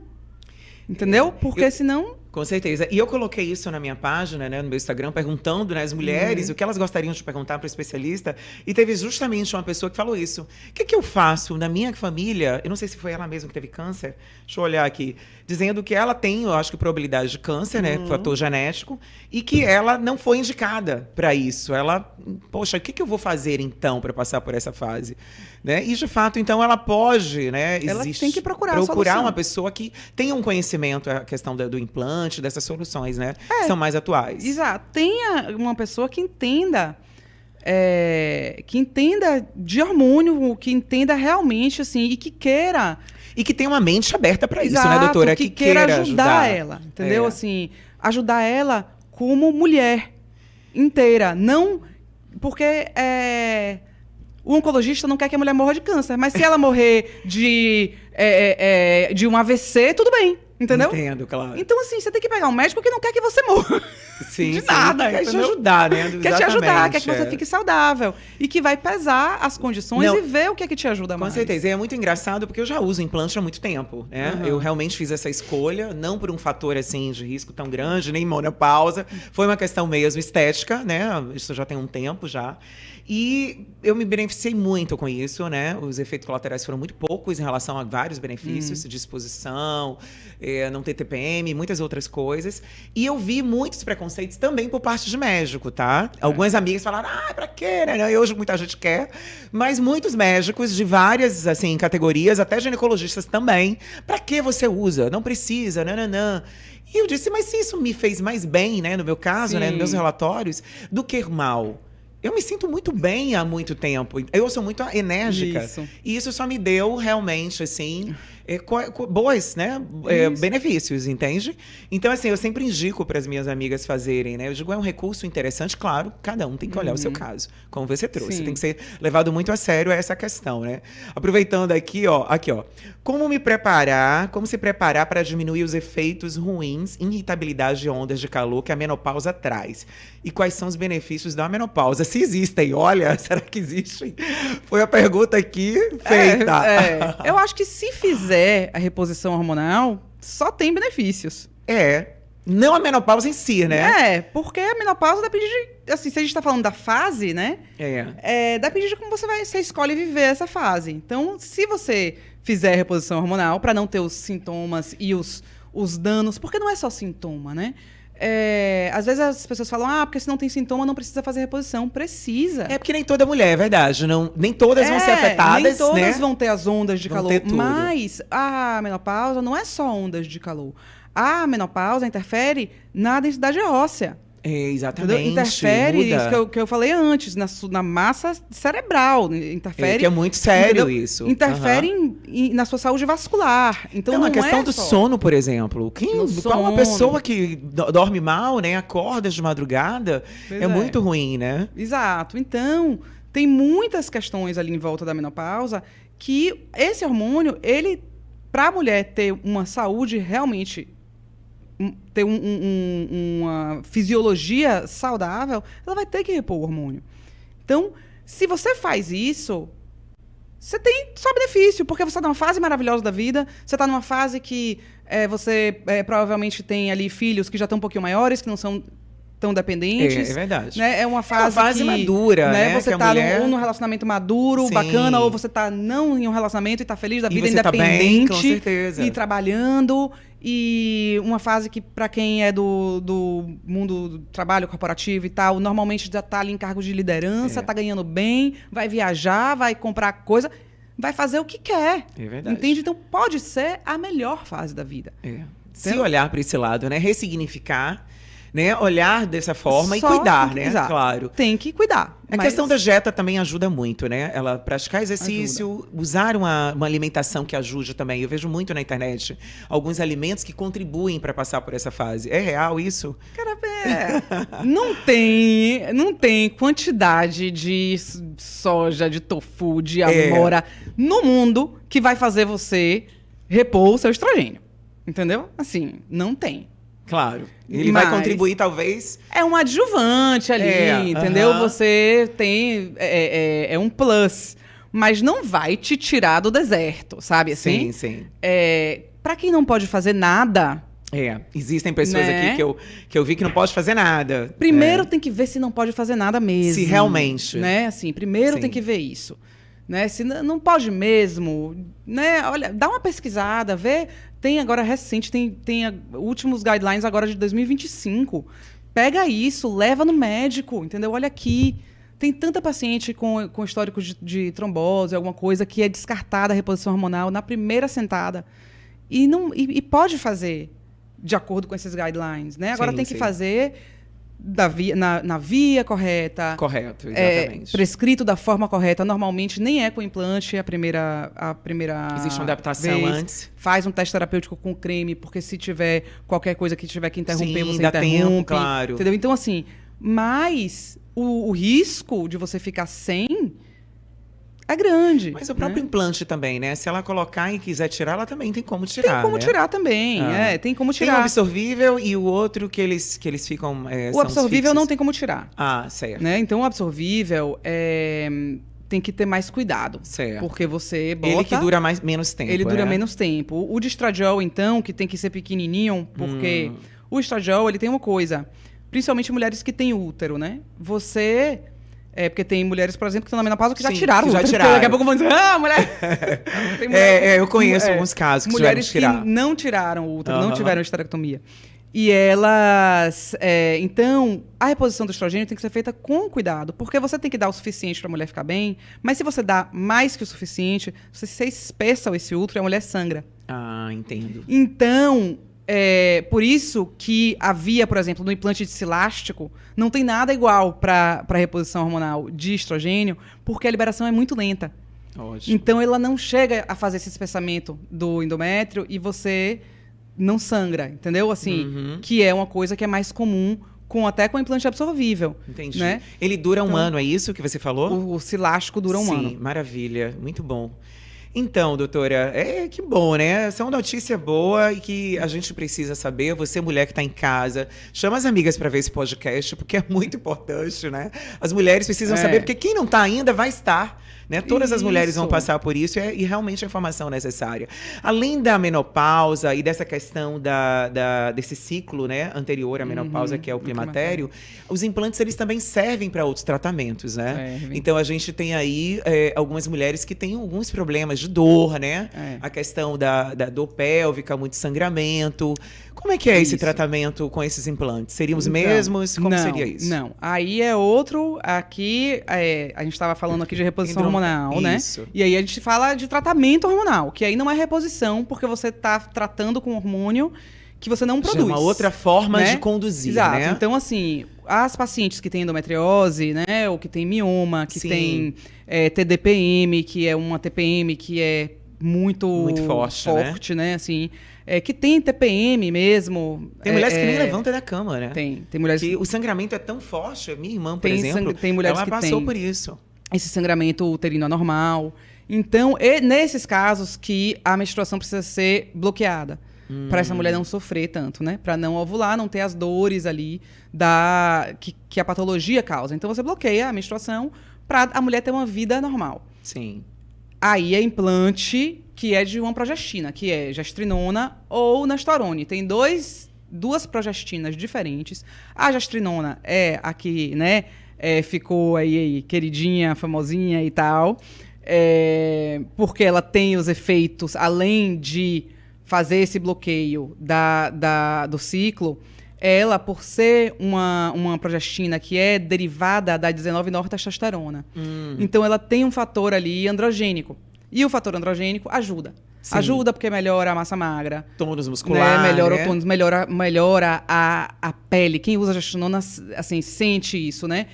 Entendeu? Porque senão... Com certeza. E eu coloquei isso na minha página, né, no meu Instagram, perguntando, né, às mulheres o que elas gostariam de perguntar para o especialista. E teve justamente uma pessoa que falou isso. O que eu faço na minha família? Eu não sei se foi ela mesma que teve câncer. Deixa eu olhar aqui. Dizendo que ela tem, eu acho que probabilidade de câncer, né, fator genético, e que ela não foi indicada para isso. Ela, poxa, o que eu vou fazer então para passar por essa fase? Né? E de fato, então, ela pode, né? Ela tem que procurar uma pessoa que tenha um conhecimento, a questão do implante, dessas soluções, né? Que são mais atuais. Exato. Tenha uma pessoa que entenda de hormônio, que entenda realmente, assim, e que queira... E que tenha uma mente aberta para isso, né, doutora? Que queira ajudar ela, entendeu? Assim, ajudar ela como mulher inteira. Não... Porque... O oncologista não quer que a mulher morra de câncer, mas se ela morrer de um AVC, tudo bem, entendeu? Entendo, claro. Então, assim, você tem que pegar um médico que não quer que você morra. Sim, de nada, quer te ajudar, né? Quer te ajudar, quer que você fique saudável. E que vai pesar as condições e ver o que é que te ajuda mais. Com certeza. E é muito engraçado porque eu já uso implante há muito tempo, né? Eu realmente fiz essa escolha, não por um fator, assim, de risco tão grande, nem menopausa. Foi uma questão mesmo estética, né? Isso já tem um tempo já. E eu me beneficiei muito com isso, né? Os efeitos colaterais foram muito poucos em relação a vários benefícios, disposição, não ter TPM, muitas outras coisas. E eu vi muitos preconceitos também por parte de médico, tá? Algumas amigas falaram, pra quê, né? E hoje muita gente quer. Mas muitos médicos de várias, assim, categorias, até ginecologistas também. Pra que você usa? Não precisa, nananã. E eu disse, mas se isso me fez mais bem, né? No meu caso, né? Nos meus relatórios, do que mal. Eu me sinto muito bem há muito tempo. Eu sou muito enérgica. Isso. E isso só me deu realmente, assim, boas, né? Benefícios, entende? Então, assim, eu sempre indico para as minhas amigas fazerem, né? Eu digo, é um recurso interessante, claro, cada um tem que olhar o seu caso, como você trouxe. Sim. Tem que ser levado muito a sério essa questão, né? Aproveitando aqui, ó. Como se preparar para diminuir os efeitos ruins, irritabilidade e ondas de calor que a menopausa traz? E quais são os benefícios da menopausa? Se existem, olha, será que existem? Foi a pergunta aqui feita. Eu acho que se fizer a reposição hormonal, só tem benefícios. Não a menopausa em si, né? Porque a menopausa depende de... Assim, se a gente tá falando da fase, né? Depende de como você escolhe viver essa fase. Então, se você fizer a reposição hormonal, para não ter os sintomas e os danos... Porque não é só sintoma, né? Às vezes as pessoas falam, porque se não tem sintoma, não precisa fazer reposição. Precisa. Porque nem toda mulher, é verdade. Nem todas vão ser afetadas, nem todas né? vão ter as ondas de calor. Ter tudo. Mas a menopausa não é só ondas de calor. A menopausa interfere na densidade óssea. Exatamente. Interfere, muda. isso que eu falei antes, na massa cerebral. Interfere. Que é muito sério isso. Interfere na sua saúde vascular. Então, não a questão do sono, por exemplo. Qual uma pessoa que dorme mal, né? Acorda de madrugada, é muito ruim, né? Exato. Então, tem muitas questões ali em volta da menopausa que esse hormônio, ele, para a mulher ter uma saúde realmente, ter uma fisiologia saudável, ela vai ter que repor o hormônio. Então, se você faz isso, você tem só benefício, porque você está numa fase maravilhosa da vida, você está numa fase que você provavelmente tem ali filhos que já estão um pouquinho maiores, que não são tão dependentes. É verdade. Né? É uma fase madura, né? Você está num relacionamento maduro, Sim. bacana, ou você está não em um relacionamento e está feliz da vida, você independente. Tá bem, com certeza. E trabalhando. E uma fase que, para quem é do mundo do trabalho corporativo e tal, normalmente já está ali em cargo de liderança, está ganhando bem, vai viajar, vai comprar coisa, vai fazer o que quer. É verdade. Entende? Então, pode ser a melhor fase da vida. Se olhar para esse lado, né? Ressignificar, né? Olhar dessa forma e Só cuidar, né? exato. Claro. Tem que cuidar. A questão da dieta também ajuda muito, né? Ela praticar exercício, usar uma alimentação que ajude também. Eu vejo muito na internet alguns alimentos que contribuem para passar por essa fase. É real isso? Cara, não tem quantidade de soja, de tofu, de amora no mundo que vai fazer você repor o seu estrogênio. Entendeu? Assim, não tem. Claro. Ele vai contribuir, talvez... É um adjuvante ali, entendeu? Você tem... É um plus. Mas não vai te tirar do deserto, sabe? Assim? Sim. Pra quem não pode fazer nada... Existem pessoas aqui que eu vi que não pode fazer nada. Primeiro tem que ver se não pode fazer nada mesmo. Se realmente. Né? Assim, primeiro tem que ver isso. Né? Se não pode mesmo, né? Olha, dá uma pesquisada, vê... Tem agora recente, tem últimos guidelines agora de 2025. Pega isso, leva no médico, entendeu? Olha aqui. Tem tanta paciente com histórico de trombose, alguma coisa, que é descartada a reposição hormonal na primeira sentada. E pode fazer de acordo com esses guidelines, né? Agora tem que fazer na via correta. Correto, exatamente. Prescrito da forma correta. Normalmente nem é com implante a primeira Existe uma adaptação antes. Faz um teste terapêutico com creme, porque se tiver qualquer coisa que tiver que interromper, você dá interrompe. Tempo, claro. Entendeu? Então, assim, mas o risco de você ficar sem é grande. Mas o próprio implante também, né? Se ela colocar e quiser tirar, ela também tem como tirar. Tem como tirar também. Tem como tirar. Tem o absorvível e o outro que eles ficam. O absorvível não tem como tirar. Certo. Né? Então, o absorvível tem que ter mais cuidado. Certo. Porque você bota... Ele que dura menos tempo. Ele dura menos tempo. O de estradiol, então, que tem que ser pequenininho, porque o estradiol, ele tem uma coisa. Principalmente mulheres que têm útero, né? Você... porque tem mulheres, por exemplo, que estão na menopausa que já tiraram o útero. Daqui a pouco vão dizer, mulher... eu conheço alguns casos que mulheres tiveram que tirar. Que não tiraram o útero, não tiveram esterectomia. E elas... então, a reposição do estrogênio tem que ser feita com cuidado, porque você tem que dar o suficiente para a mulher ficar bem, mas se você dá mais que o suficiente, você espessa esse útero e a mulher sangra. Entendo. Então... por isso que havia, por exemplo, no implante de cilástico, não tem nada igual para a reposição hormonal de estrogênio, porque a liberação é muito lenta. Ótimo. Então, ela não chega a fazer esse espessamento do endométrio e você não sangra, entendeu? Assim, que é uma coisa que é mais comum até com implante absorvível. Entendi. Né? Ele dura um ano, é isso que você falou? O cilástico dura um ano. Sim, maravilha. Muito bom. Então, doutora, que bom, né? Essa é uma notícia boa e que a gente precisa saber. Você, mulher que está em casa, chama as amigas para ver esse podcast, porque é muito importante, né? As mulheres precisam saber, porque quem não está ainda vai estar. Né? Todas as mulheres vão passar por isso e realmente é informação necessária. Além da menopausa e dessa questão desse ciclo, né, anterior à menopausa, que é o climatério, os implantes eles também servem para outros tratamentos. Né? Então a gente tem aí algumas mulheres que têm alguns problemas de dor, né? A questão da dor pélvica, muito sangramento. Como é que é esse tratamento com esses implantes? Seriam os mesmos? Como seria isso? Não, aí é outro. Aqui, a gente estava falando aqui de reposição hormonal, né? E aí a gente fala de tratamento hormonal, que aí não é reposição, porque você está tratando com hormônio que você não produz. É uma outra forma de conduzir, Exato. né? Então, assim, as pacientes que têm endometriose, né? Ou que têm mioma, que têm TDPM, que é uma TPM que é muito forte, né? Assim, que tem TPM mesmo. Tem mulheres que nem levantam da cama, né? Tem mulheres que o sangramento é tão forte. Minha irmã, por exemplo, tem mulheres ela que passou por isso. Esse sangramento uterino anormal. Então, nesses casos que a menstruação precisa ser bloqueada, para essa mulher não sofrer tanto, né? Para não ovular, não ter as dores ali que a patologia causa. Então, você bloqueia a menstruação para a mulher ter uma vida normal. Sim. Aí é implante que é de uma progestina, que é gestrinona ou nestorone. Tem duas progestinas diferentes. A gestrinona é a que, né, ficou aí queridinha, famosinha e tal, porque ela tem os efeitos, além de fazer esse bloqueio do ciclo, ela, por ser uma progestina que é derivada da 19-nortestosterona. Então, ela tem um fator ali androgênico. E o fator androgênico ajuda. Sim. Ajuda porque melhora a massa magra. Tônus muscular, melhora né? O tônus, melhora a pele. Quem usa gestrinona, assim, sente isso, né?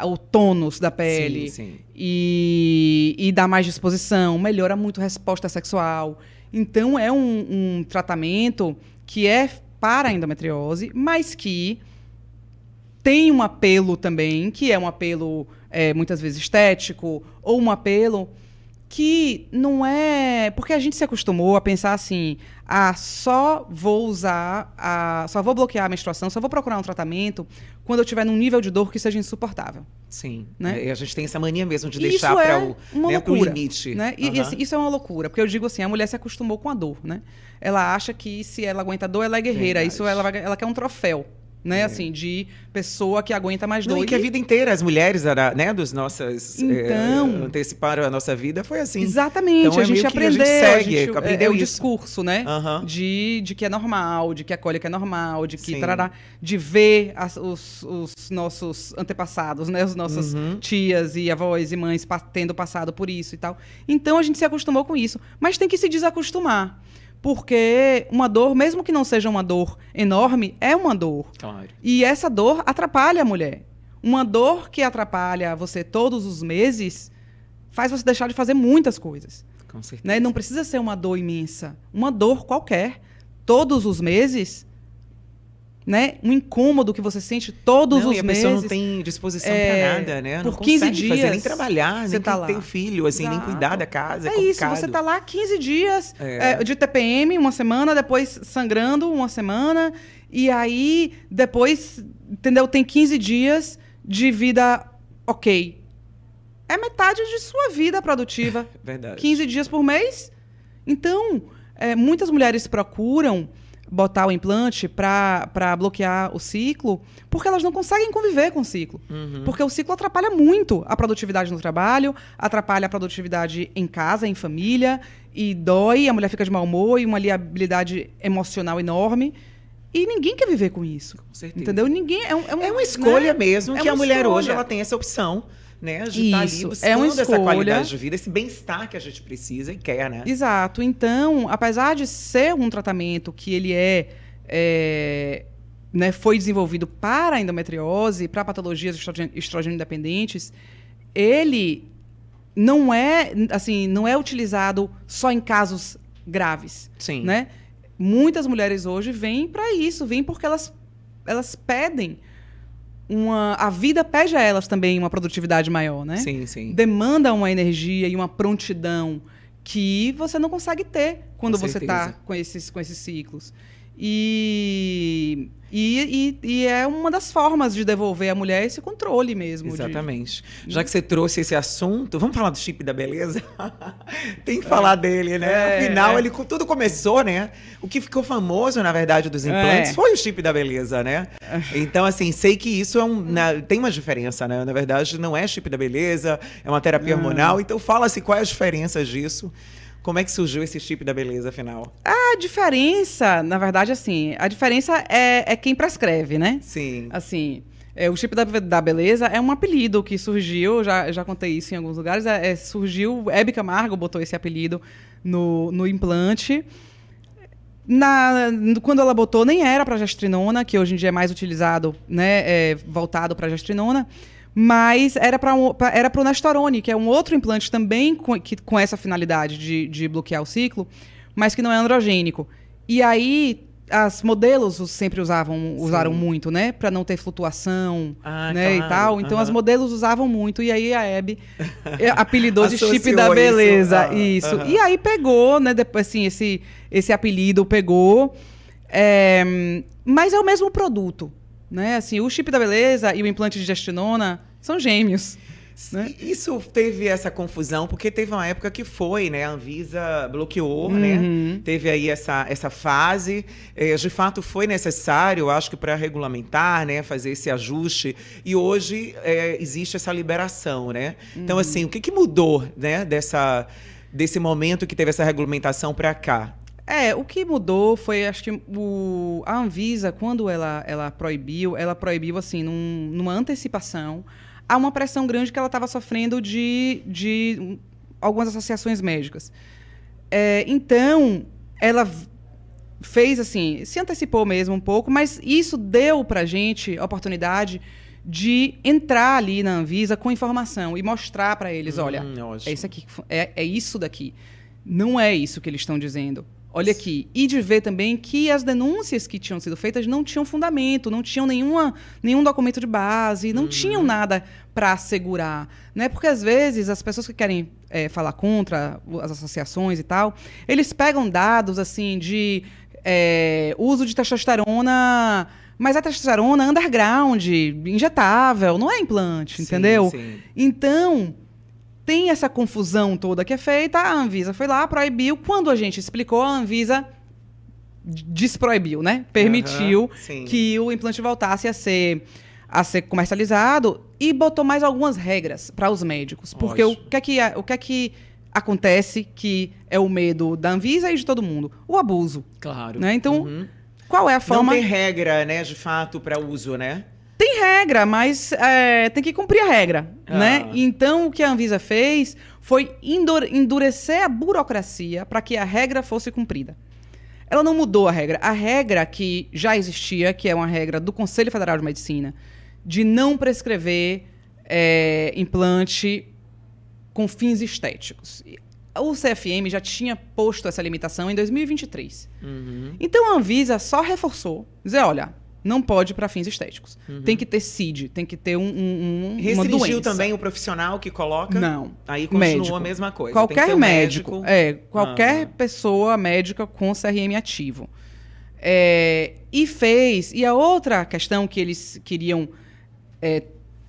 O tônus da pele. Sim, sim. E dá mais disposição, melhora muito a resposta sexual. Então, é um tratamento que é para a endometriose, mas que tem um apelo também, que é um apelo muitas vezes estético, ou um apelo que não é... Porque a gente se acostumou a pensar assim, só vou bloquear a menstruação, só vou procurar um tratamento quando eu estiver num nível de dor que seja insuportável. Sim. Né? E a gente tem essa mania mesmo de Isso deixar para o limite. Né? E assim, isso é uma loucura, porque eu digo assim, a mulher se acostumou com a dor, né? Ela acha que se ela aguenta dor, ela é guerreira. Verdade. Isso ela quer um troféu. Né, assim, de pessoa que aguenta mais dor. E que a vida inteira, as mulheres, né, dos nossos anteciparam a nossa vida, foi assim. Exatamente, então, a gente aprendeu. Aprendeu o isso. discurso, né? De que é normal, de que a cólica é normal, de que de ver os nossos antepassados, né? Os nossos tias e avós e mães tendo passado por isso e tal. Então a gente se acostumou com isso. Mas tem que se desacostumar. Porque uma dor, mesmo que não seja uma dor enorme, é uma dor. Claro. E essa dor atrapalha a mulher. Uma dor que atrapalha você todos os meses faz você deixar de fazer muitas coisas. Com certeza. Né? Não precisa ser uma dor imensa. Uma dor qualquer. Todos os meses, né? Um incômodo que você sente todos os meses. A pessoa não tem disposição para nada, né? Por não 15 dias. Fazer, nem trabalhar, nem tá lá. ter filho, assim, nem cuidar da casa. É isso, você tá lá 15 dias de TPM, uma semana, depois sangrando uma semana, e aí depois, entendeu? Tem 15 dias de vida ok. É metade de sua vida produtiva. Verdade. 15 dias por mês. Então, muitas mulheres procuram botar o implante para bloquear o ciclo, porque elas não conseguem conviver com o ciclo. Porque o ciclo atrapalha muito a produtividade no trabalho, atrapalha a produtividade em casa, em família, e dói, a mulher fica de mau humor e uma liabilidade emocional enorme. E ninguém quer viver com isso. Com certeza. Entendeu? Ninguém, é uma escolha, né? Mesmo, que a mulher hoje ela tem essa opção. Né, de estar ali buscando essa qualidade de vida, esse bem-estar que a gente precisa e quer, né? Exato. Então, apesar de ser um tratamento que ele né, foi desenvolvido para a endometriose, para patologias estrogênio dependentes, ele não é utilizado só em casos graves. Sim. Né? Muitas mulheres hoje vêm para isso, vêm porque elas pedem a vida pede a elas também uma produtividade maior, né? Sim, sim. Demanda uma energia e uma prontidão que você não consegue ter quando você está com esses ciclos. E é uma das formas de devolver à mulher esse controle mesmo. Exatamente. Já que você trouxe esse assunto, vamos falar do chip da beleza? Tem que falar dele, né? Afinal, tudo começou, né? O que ficou famoso, na verdade, dos implantes foi o chip da beleza, né? Então, assim, sei que isso tem uma diferença, né? Na verdade, não é chip da beleza, é uma terapia hormonal. Então, fala-se qual é a diferença disso. Como é que surgiu esse chip da beleza, afinal? A diferença, na verdade, assim, a diferença é quem prescreve, né? Sim. Assim, o chip da beleza é um apelido que surgiu, já contei isso em alguns lugares, surgiu, Hebe Camargo botou esse apelido no implante. Quando ela botou, nem era para gestrinona, que hoje em dia é mais utilizado, né, voltado para gestrinona, mas era para o nestorone, que é um outro implante também com essa finalidade de bloquear o ciclo, mas que não é androgênico. E aí as modelos sempre usaram muito, né? Para não ter flutuação, né? Claro. E tal. Então, as modelos usavam muito. E aí, a Hebe apelidou de chip da beleza. Isso. E aí, pegou, né? Depois, assim, esse apelido pegou. Mas é o mesmo produto, né? Assim, o chip da beleza e o implante de gestinona são gêmeos. Né? Isso teve essa confusão, porque teve uma época que foi, né? A Anvisa bloqueou, né? Teve aí essa fase. De fato, foi necessário, acho que para regulamentar, né? Fazer esse ajuste. E hoje existe essa liberação, né? Então, assim, o que mudou, né? Desse momento que teve essa regulamentação para cá? O que mudou foi, acho que a Anvisa, quando ela proibiu assim, numa antecipação a uma pressão grande que ela estava sofrendo de algumas associações médicas. Então, ela fez assim, se antecipou mesmo um pouco, mas isso deu para a gente a oportunidade de entrar ali na Anvisa com informação e mostrar para eles, olha, é isso aqui, é isso daqui. Não é isso que eles estão dizendo. Olha aqui. E de ver também que as denúncias que tinham sido feitas não tinham fundamento, não tinham nenhum documento de base, não tinham nada para assegurar. Né? Porque, às vezes, as pessoas que querem falar contra as associações e tal, eles pegam dados assim de uso de testosterona, mas a testosterona underground, injetável, não é implante, entendeu? Sim. Então, tem essa confusão toda que é feita, a Anvisa foi lá, proibiu. Quando a gente explicou, a Anvisa desproibiu, né? Permitiu que o implante voltasse a ser comercializado e botou mais algumas regras para os médicos. Porque o que é que acontece que é o medo da Anvisa e de todo mundo? O abuso. Claro. Né? Então, qual é a forma... Não tem regra, né, de fato, para uso, né? Tem regra, mas tem que cumprir a regra, né? Então, o que a Anvisa fez foi endurecer a burocracia para que a regra fosse cumprida. Ela não mudou a regra. A regra que já existia, que é uma regra do Conselho Federal de Medicina, de não prescrever implante com fins estéticos. O CFM já tinha posto essa limitação em 2023. Então, a Anvisa só reforçou, dizer, olha... Não pode para fins estéticos. Tem que ter CID, tem que ter uma doença. Restringiu também o profissional que coloca? Não. Aí continua a mesma coisa. Qualquer médico. Qualquer pessoa médica com CRM ativo. E a outra questão que eles queriam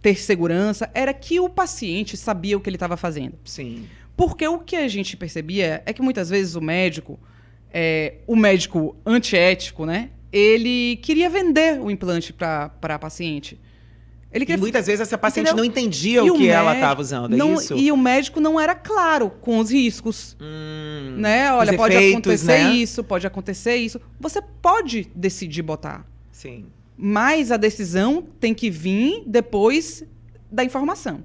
ter segurança era que o paciente sabia o que ele estava fazendo. Sim. Porque o que a gente percebia é que muitas vezes o médico antiético, né? Ele queria vender o implante para a paciente. E muitas vezes essa paciente não entendia o que ela estava usando, isso? E o médico não era claro com os riscos. Né? Olha, pode acontecer isso, pode acontecer isso. Você pode decidir botar. Sim. Mas a decisão tem que vir depois da informação.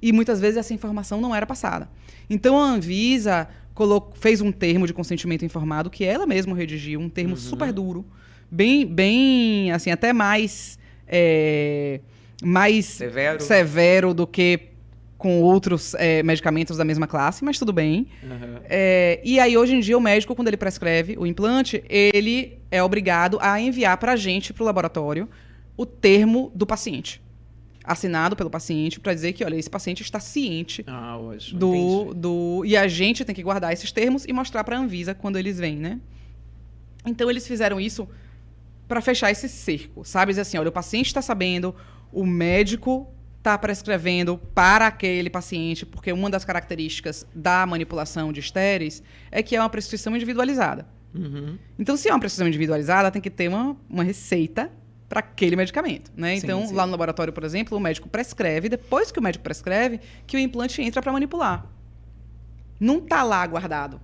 E muitas vezes essa informação não era passada. Então a Anvisa fez um termo de consentimento informado que ela mesma redigiu, um termo super duro, bem assim, até mais severo do que com outros medicamentos da mesma classe, mas tudo bem. E aí, hoje em dia, o médico, quando ele prescreve o implante, ele é obrigado a enviar para a gente, para o laboratório, o termo do paciente. Assinado pelo paciente, para dizer que, olha, esse paciente está ciente e a gente tem que guardar esses termos e mostrar para a Anvisa quando eles vêm, né? Então, eles fizeram isso para fechar esse cerco, sabe? Dizer assim, olha, o paciente está sabendo, o médico está prescrevendo para aquele paciente, porque uma das características da manipulação de estéreis é que é uma prescrição individualizada. Então, se é uma prescrição individualizada, tem que ter uma receita para aquele medicamento, né? Então, lá no laboratório, por exemplo, o médico prescreve, depois que o médico prescreve, que o implante entra para manipular. Não está lá guardado,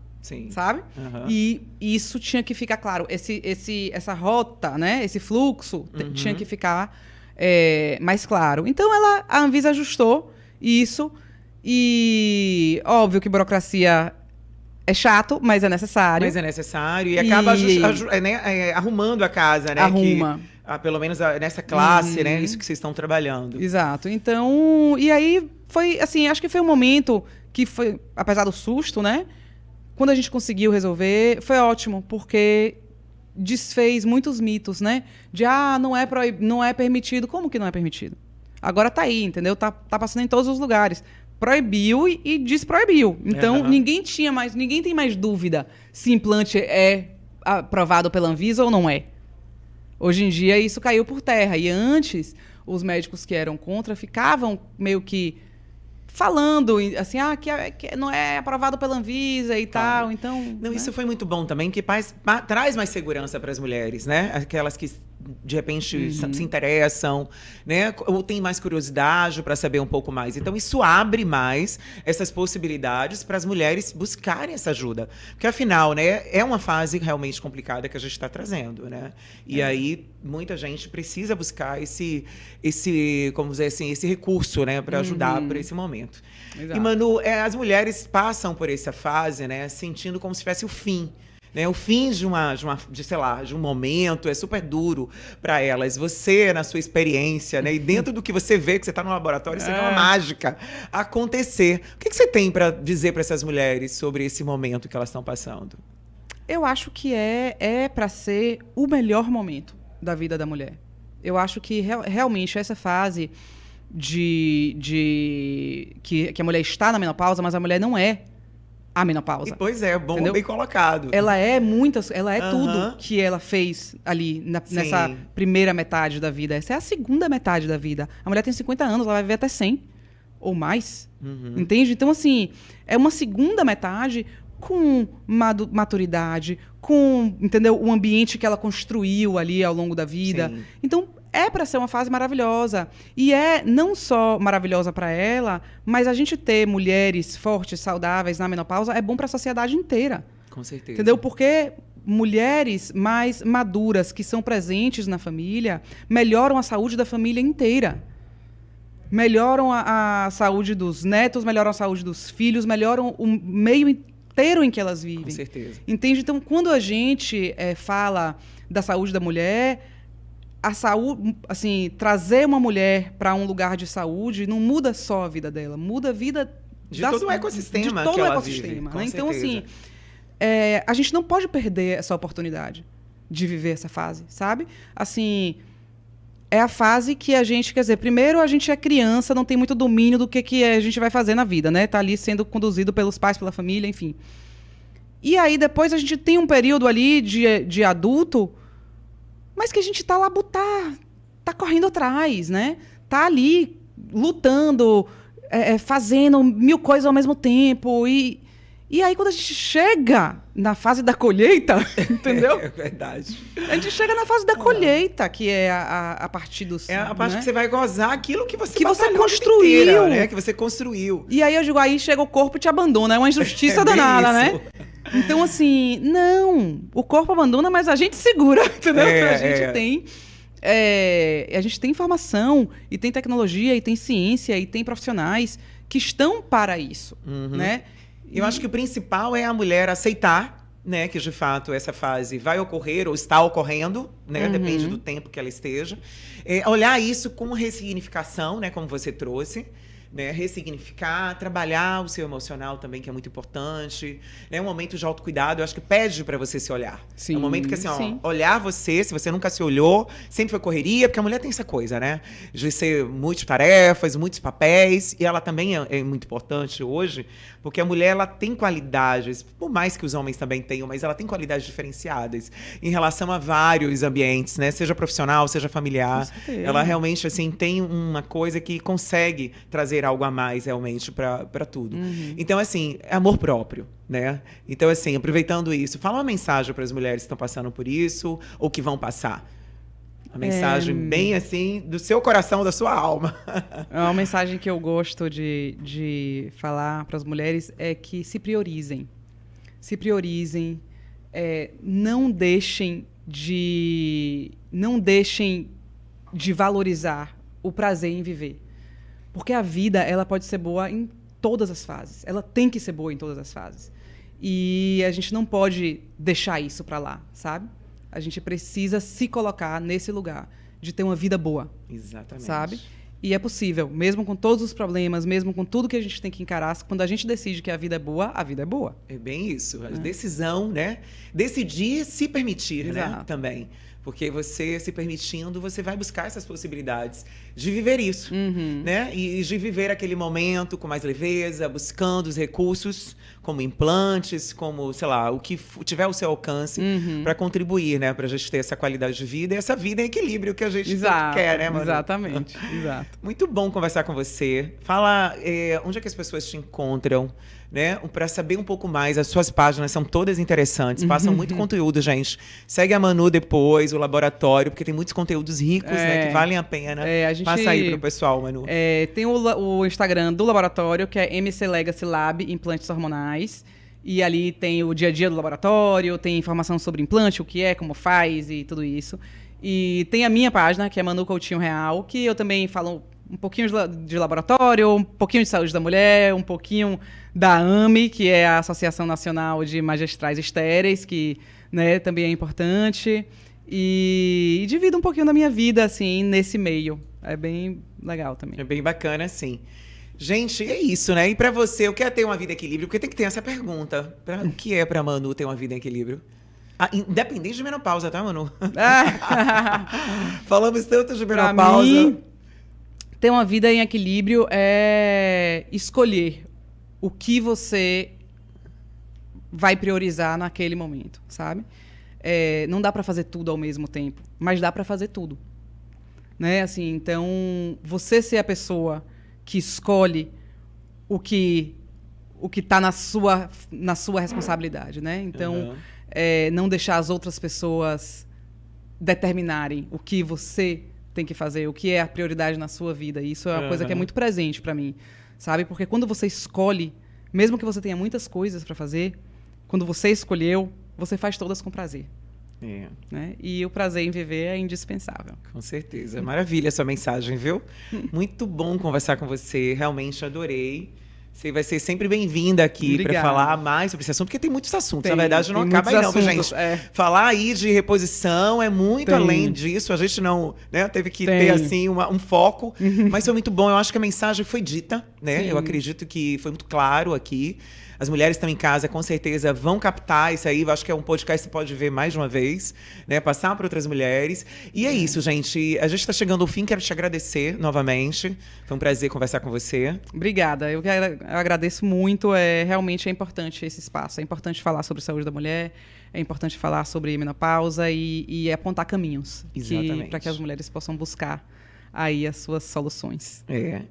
sabe? E isso tinha que ficar claro. Essa rota, né? Esse fluxo tinha que ficar mais claro. Então, a Anvisa ajustou isso e, óbvio que burocracia é chato, mas é necessário. E acaba arrumando a casa, né? Arruma. Pelo menos nessa classe, né? Isso que vocês estão trabalhando. Exato. Então, e aí foi, assim, acho que foi um momento que foi, apesar do susto, né? Quando a gente conseguiu resolver, foi ótimo, porque desfez muitos mitos, né? De, não é permitido. Como que não é permitido? Agora tá aí, entendeu? Tá passando em todos os lugares. Proibiu e desproibiu. Então, ninguém tem mais dúvida se implante é aprovado pela Anvisa ou não é. Hoje em dia, isso caiu por terra. E antes, os médicos que eram contra ficavam meio que falando assim, que não é aprovado pela Anvisa e tal, então... Não, isso foi muito bom também, que traz mais segurança para as mulheres, né? Aquelas que, de repente, se interessam, né? Ou têm mais curiosidade para saber um pouco mais. Então, isso abre mais essas possibilidades para as mulheres buscarem essa ajuda. Porque, afinal, né, é uma fase realmente complicada que a gente está trazendo, né? E aí, muita gente precisa buscar esse como dizer assim, esse recurso, né, para ajudar por esse momento. Exato. E, Manu, as mulheres passam por essa fase, né, sentindo como se tivesse o fim. Né, o fim de um momento é super duro para elas. Você, na sua experiência, né, e dentro do que você vê, que você está no laboratório, você vê uma mágica acontecer. O que você tem para dizer para essas mulheres sobre esse momento que elas estão passando? Eu acho que é para ser o melhor momento da vida da mulher. Eu acho que realmente essa fase que a mulher está na menopausa, mas a mulher não é a menopausa. Pois é, bem colocado. Ela é tudo que ela fez ali nessa primeira metade da vida. Essa é a segunda metade da vida. A mulher tem 50 anos, ela vai viver até 100 ou mais. Entende? Então, assim, é uma segunda metade com maturidade, com, entendeu, o ambiente que ela construiu ali ao longo da vida. Sim. Então, é para ser uma fase maravilhosa. E é não só maravilhosa para ela, mas a gente ter mulheres fortes, saudáveis na menopausa é bom para a sociedade inteira. Com certeza. Entendeu? Porque mulheres mais maduras que são presentes na família melhoram a saúde da família inteira. Melhoram a saúde dos netos, melhoram a saúde dos filhos, melhoram o meio inteiro em que elas vivem. Com certeza. Entende? Então, quando a gente fala da saúde da mulher, a saúde, assim, trazer uma mulher para um lugar de saúde não muda só a vida dela, muda a vida de todo o ecossistema. De todo o ecossistema. Né? Então, assim, a gente não pode perder essa oportunidade de viver essa fase, sabe? Assim, é a fase que a gente, quer dizer, primeiro a gente é criança, não tem muito domínio do que a gente vai fazer na vida, né? Tá ali sendo conduzido pelos pais, pela família, enfim. E aí depois a gente tem um período ali de adulto, mas que a gente tá lá, tá correndo atrás, né? Tá ali lutando, fazendo 1000 coisas ao mesmo tempo. E aí, quando a gente chega na fase da colheita, entendeu? É verdade. A gente chega na fase da colheita, que é a partir dos... É a parte, né, que você vai gozar aquilo que você construiu. Inteira, né? Que você construiu. E aí, eu digo, aí chega o corpo e te abandona. É uma injustiça danada, né? Então, assim, não. O corpo abandona, mas a gente segura, entendeu? A gente tem informação, e tem tecnologia, e tem ciência, e tem profissionais que estão para isso, né? Eu acho que o principal é a mulher aceitar, né, que de fato essa fase vai ocorrer ou está ocorrendo, né, depende do tempo que ela esteja. Olhar isso com ressignificação, né, como você trouxe. Né, ressignificar, trabalhar o seu emocional também, que é muito importante. É um momento de autocuidado, eu acho que pede para você se olhar. Sim, é um momento que, assim, olhar você, se você nunca se olhou, sempre foi correria, porque a mulher tem essa coisa, né? De ser multitarefas, muitos papéis, e ela também é muito importante hoje, porque a mulher, ela tem qualidades, por mais que os homens também tenham, mas ela tem qualidades diferenciadas em relação a vários ambientes, né? Seja profissional, seja familiar. Ela realmente, assim, tem uma coisa que consegue trazer algo a mais, realmente, para tudo. Então, assim, amor próprio, né? Então, assim, aproveitando isso, fala uma mensagem para as mulheres que estão passando por isso ou que vão passar. Uma mensagem bem, assim, do seu coração, da sua alma. Uma mensagem que eu gosto de falar para as mulheres é que se priorizem. Se priorizem. Não deixem de valorizar o prazer em viver. Porque a vida, ela pode ser boa em todas as fases. Ela tem que ser boa em todas as fases. E a gente não pode deixar isso para lá, sabe? A gente precisa se colocar nesse lugar de ter uma vida boa. Exatamente. Sabe? E é possível, mesmo com todos os problemas, mesmo com tudo que a gente tem que encarar, quando a gente decide que a vida é boa, a vida é boa. É bem isso. A decisão, né? Decidir se permitir, Exato. né? Também. Porque você se permitindo, você vai buscar essas possibilidades de viver isso, né? E de viver aquele momento com mais leveza, buscando os recursos, como implantes, como, sei lá, o que tiver ao seu alcance para contribuir, né? Pra gente ter essa qualidade de vida e essa vida em equilíbrio que a gente tanto quer, né, Manu? Exatamente, exato. Muito bom conversar com você. Fala, onde é que as pessoas te encontram, né? Para saber um pouco mais. As suas páginas são todas interessantes, passam muito conteúdo, gente. Segue a Manu depois, o laboratório, porque tem muitos conteúdos ricos, né? Que valem a pena. A gente, passa aí pro pessoal, Manu. Tem o Instagram do laboratório, que é MC Legacy Lab, implantes hormonais. E ali tem o dia a dia do laboratório, tem informação sobre implante, o que é, como faz e tudo isso. E tem a minha página, que é Manu Coutinho Real, que eu também falo um pouquinho de laboratório, um pouquinho de saúde da mulher, um pouquinho da AME, que é a Associação Nacional de Magistrais Estéreis, que, né, também é importante. E divido um pouquinho da minha vida, assim, nesse meio. É bem legal também. É bem bacana, sim. Gente, é isso, né? E pra você, o que é ter uma vida em equilíbrio? Porque tem que ter essa pergunta. O que é pra Manu ter uma vida em equilíbrio? Independente de menopausa, tá, Manu? Falamos tanto de menopausa. Pra mim, ter uma vida em equilíbrio é escolher o que você vai priorizar naquele momento, sabe? Não dá pra fazer tudo ao mesmo tempo, mas dá pra fazer tudo, né? Assim, então, você ser a pessoa que escolhe o que tá na sua responsabilidade, né? Então, não deixar as outras pessoas determinarem o que você tem que fazer, o que é a prioridade na sua vida. E isso é uma coisa que é muito presente pra mim, sabe? Porque quando você escolhe, mesmo que você tenha muitas coisas pra fazer, quando você escolheu, você faz todas com prazer. Né? E o prazer em viver é indispensável. Com certeza. Maravilha a sua mensagem, viu? Muito bom conversar com você. Realmente adorei. Você vai ser sempre bem-vinda aqui para falar mais sobre esse assunto, porque tem muitos assuntos. Na verdade, não acaba aí não, viu, gente? Falar aí de reposição é muito além disso. A gente não, né, teve que ter, assim, um foco. Mas foi muito bom. Eu acho que a mensagem foi dita, né? Sim. Eu acredito que foi muito claro aqui. As mulheres que estão em casa, com certeza, vão captar isso aí. Eu acho que é um podcast que você pode ver mais de uma vez, né? Passar para outras mulheres. E é isso, gente. A gente está chegando ao fim. Quero te agradecer novamente. Foi um prazer conversar com você. Obrigada. Eu agradeço muito. Realmente é importante esse espaço. É importante falar sobre saúde da mulher. É importante falar sobre menopausa e apontar caminhos. Para que as mulheres possam buscar aí as suas soluções.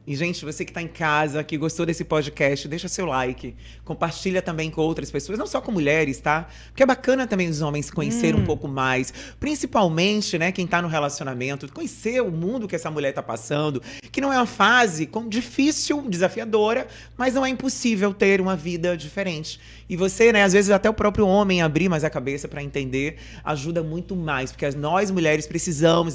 E, gente, você que está em casa, que gostou desse podcast, deixa seu like, compartilha também com outras pessoas, não só com mulheres, tá? Porque é bacana também os homens conhecerem um pouco mais, principalmente, né, quem está no relacionamento, conhecer o mundo que essa mulher está passando, que não é uma fase difícil, desafiadora, mas não é impossível ter uma vida diferente. E você, né, às vezes até o próprio homem abrir mais a cabeça para entender ajuda muito mais, porque nós mulheres precisamos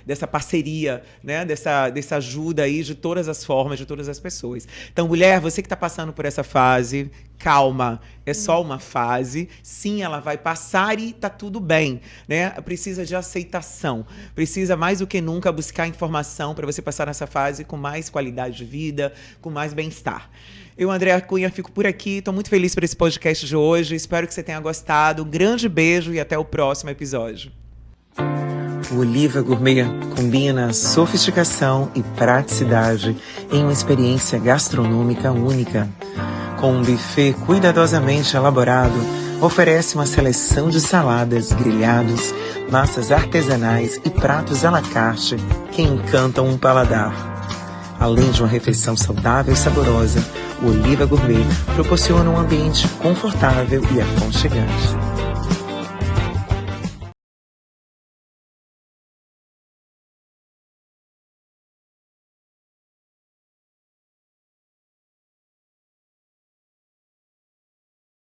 dessa parceria, né, dessa ajuda aí de todas as formas, de todas as pessoas. Então, mulher, você que está passando por essa fase, calma, é só uma fase. Sim, ela vai passar e tá tudo bem, né? Precisa de aceitação. Precisa mais do que nunca buscar informação para você passar nessa fase com mais qualidade de vida, com mais bem-estar. Eu, Andréa Cunha, fico por aqui. Estou muito feliz por esse podcast de hoje. Espero que você tenha gostado. Um grande beijo e até o próximo episódio. O Oliva Gourmet combina sofisticação e praticidade em uma experiência gastronômica única. Com um buffet cuidadosamente elaborado, oferece uma seleção de saladas, grelhados, massas artesanais e pratos à la carte que encantam um paladar. Além de uma refeição saudável e saborosa, o Oliva Gourmet proporciona um ambiente confortável e aconchegante.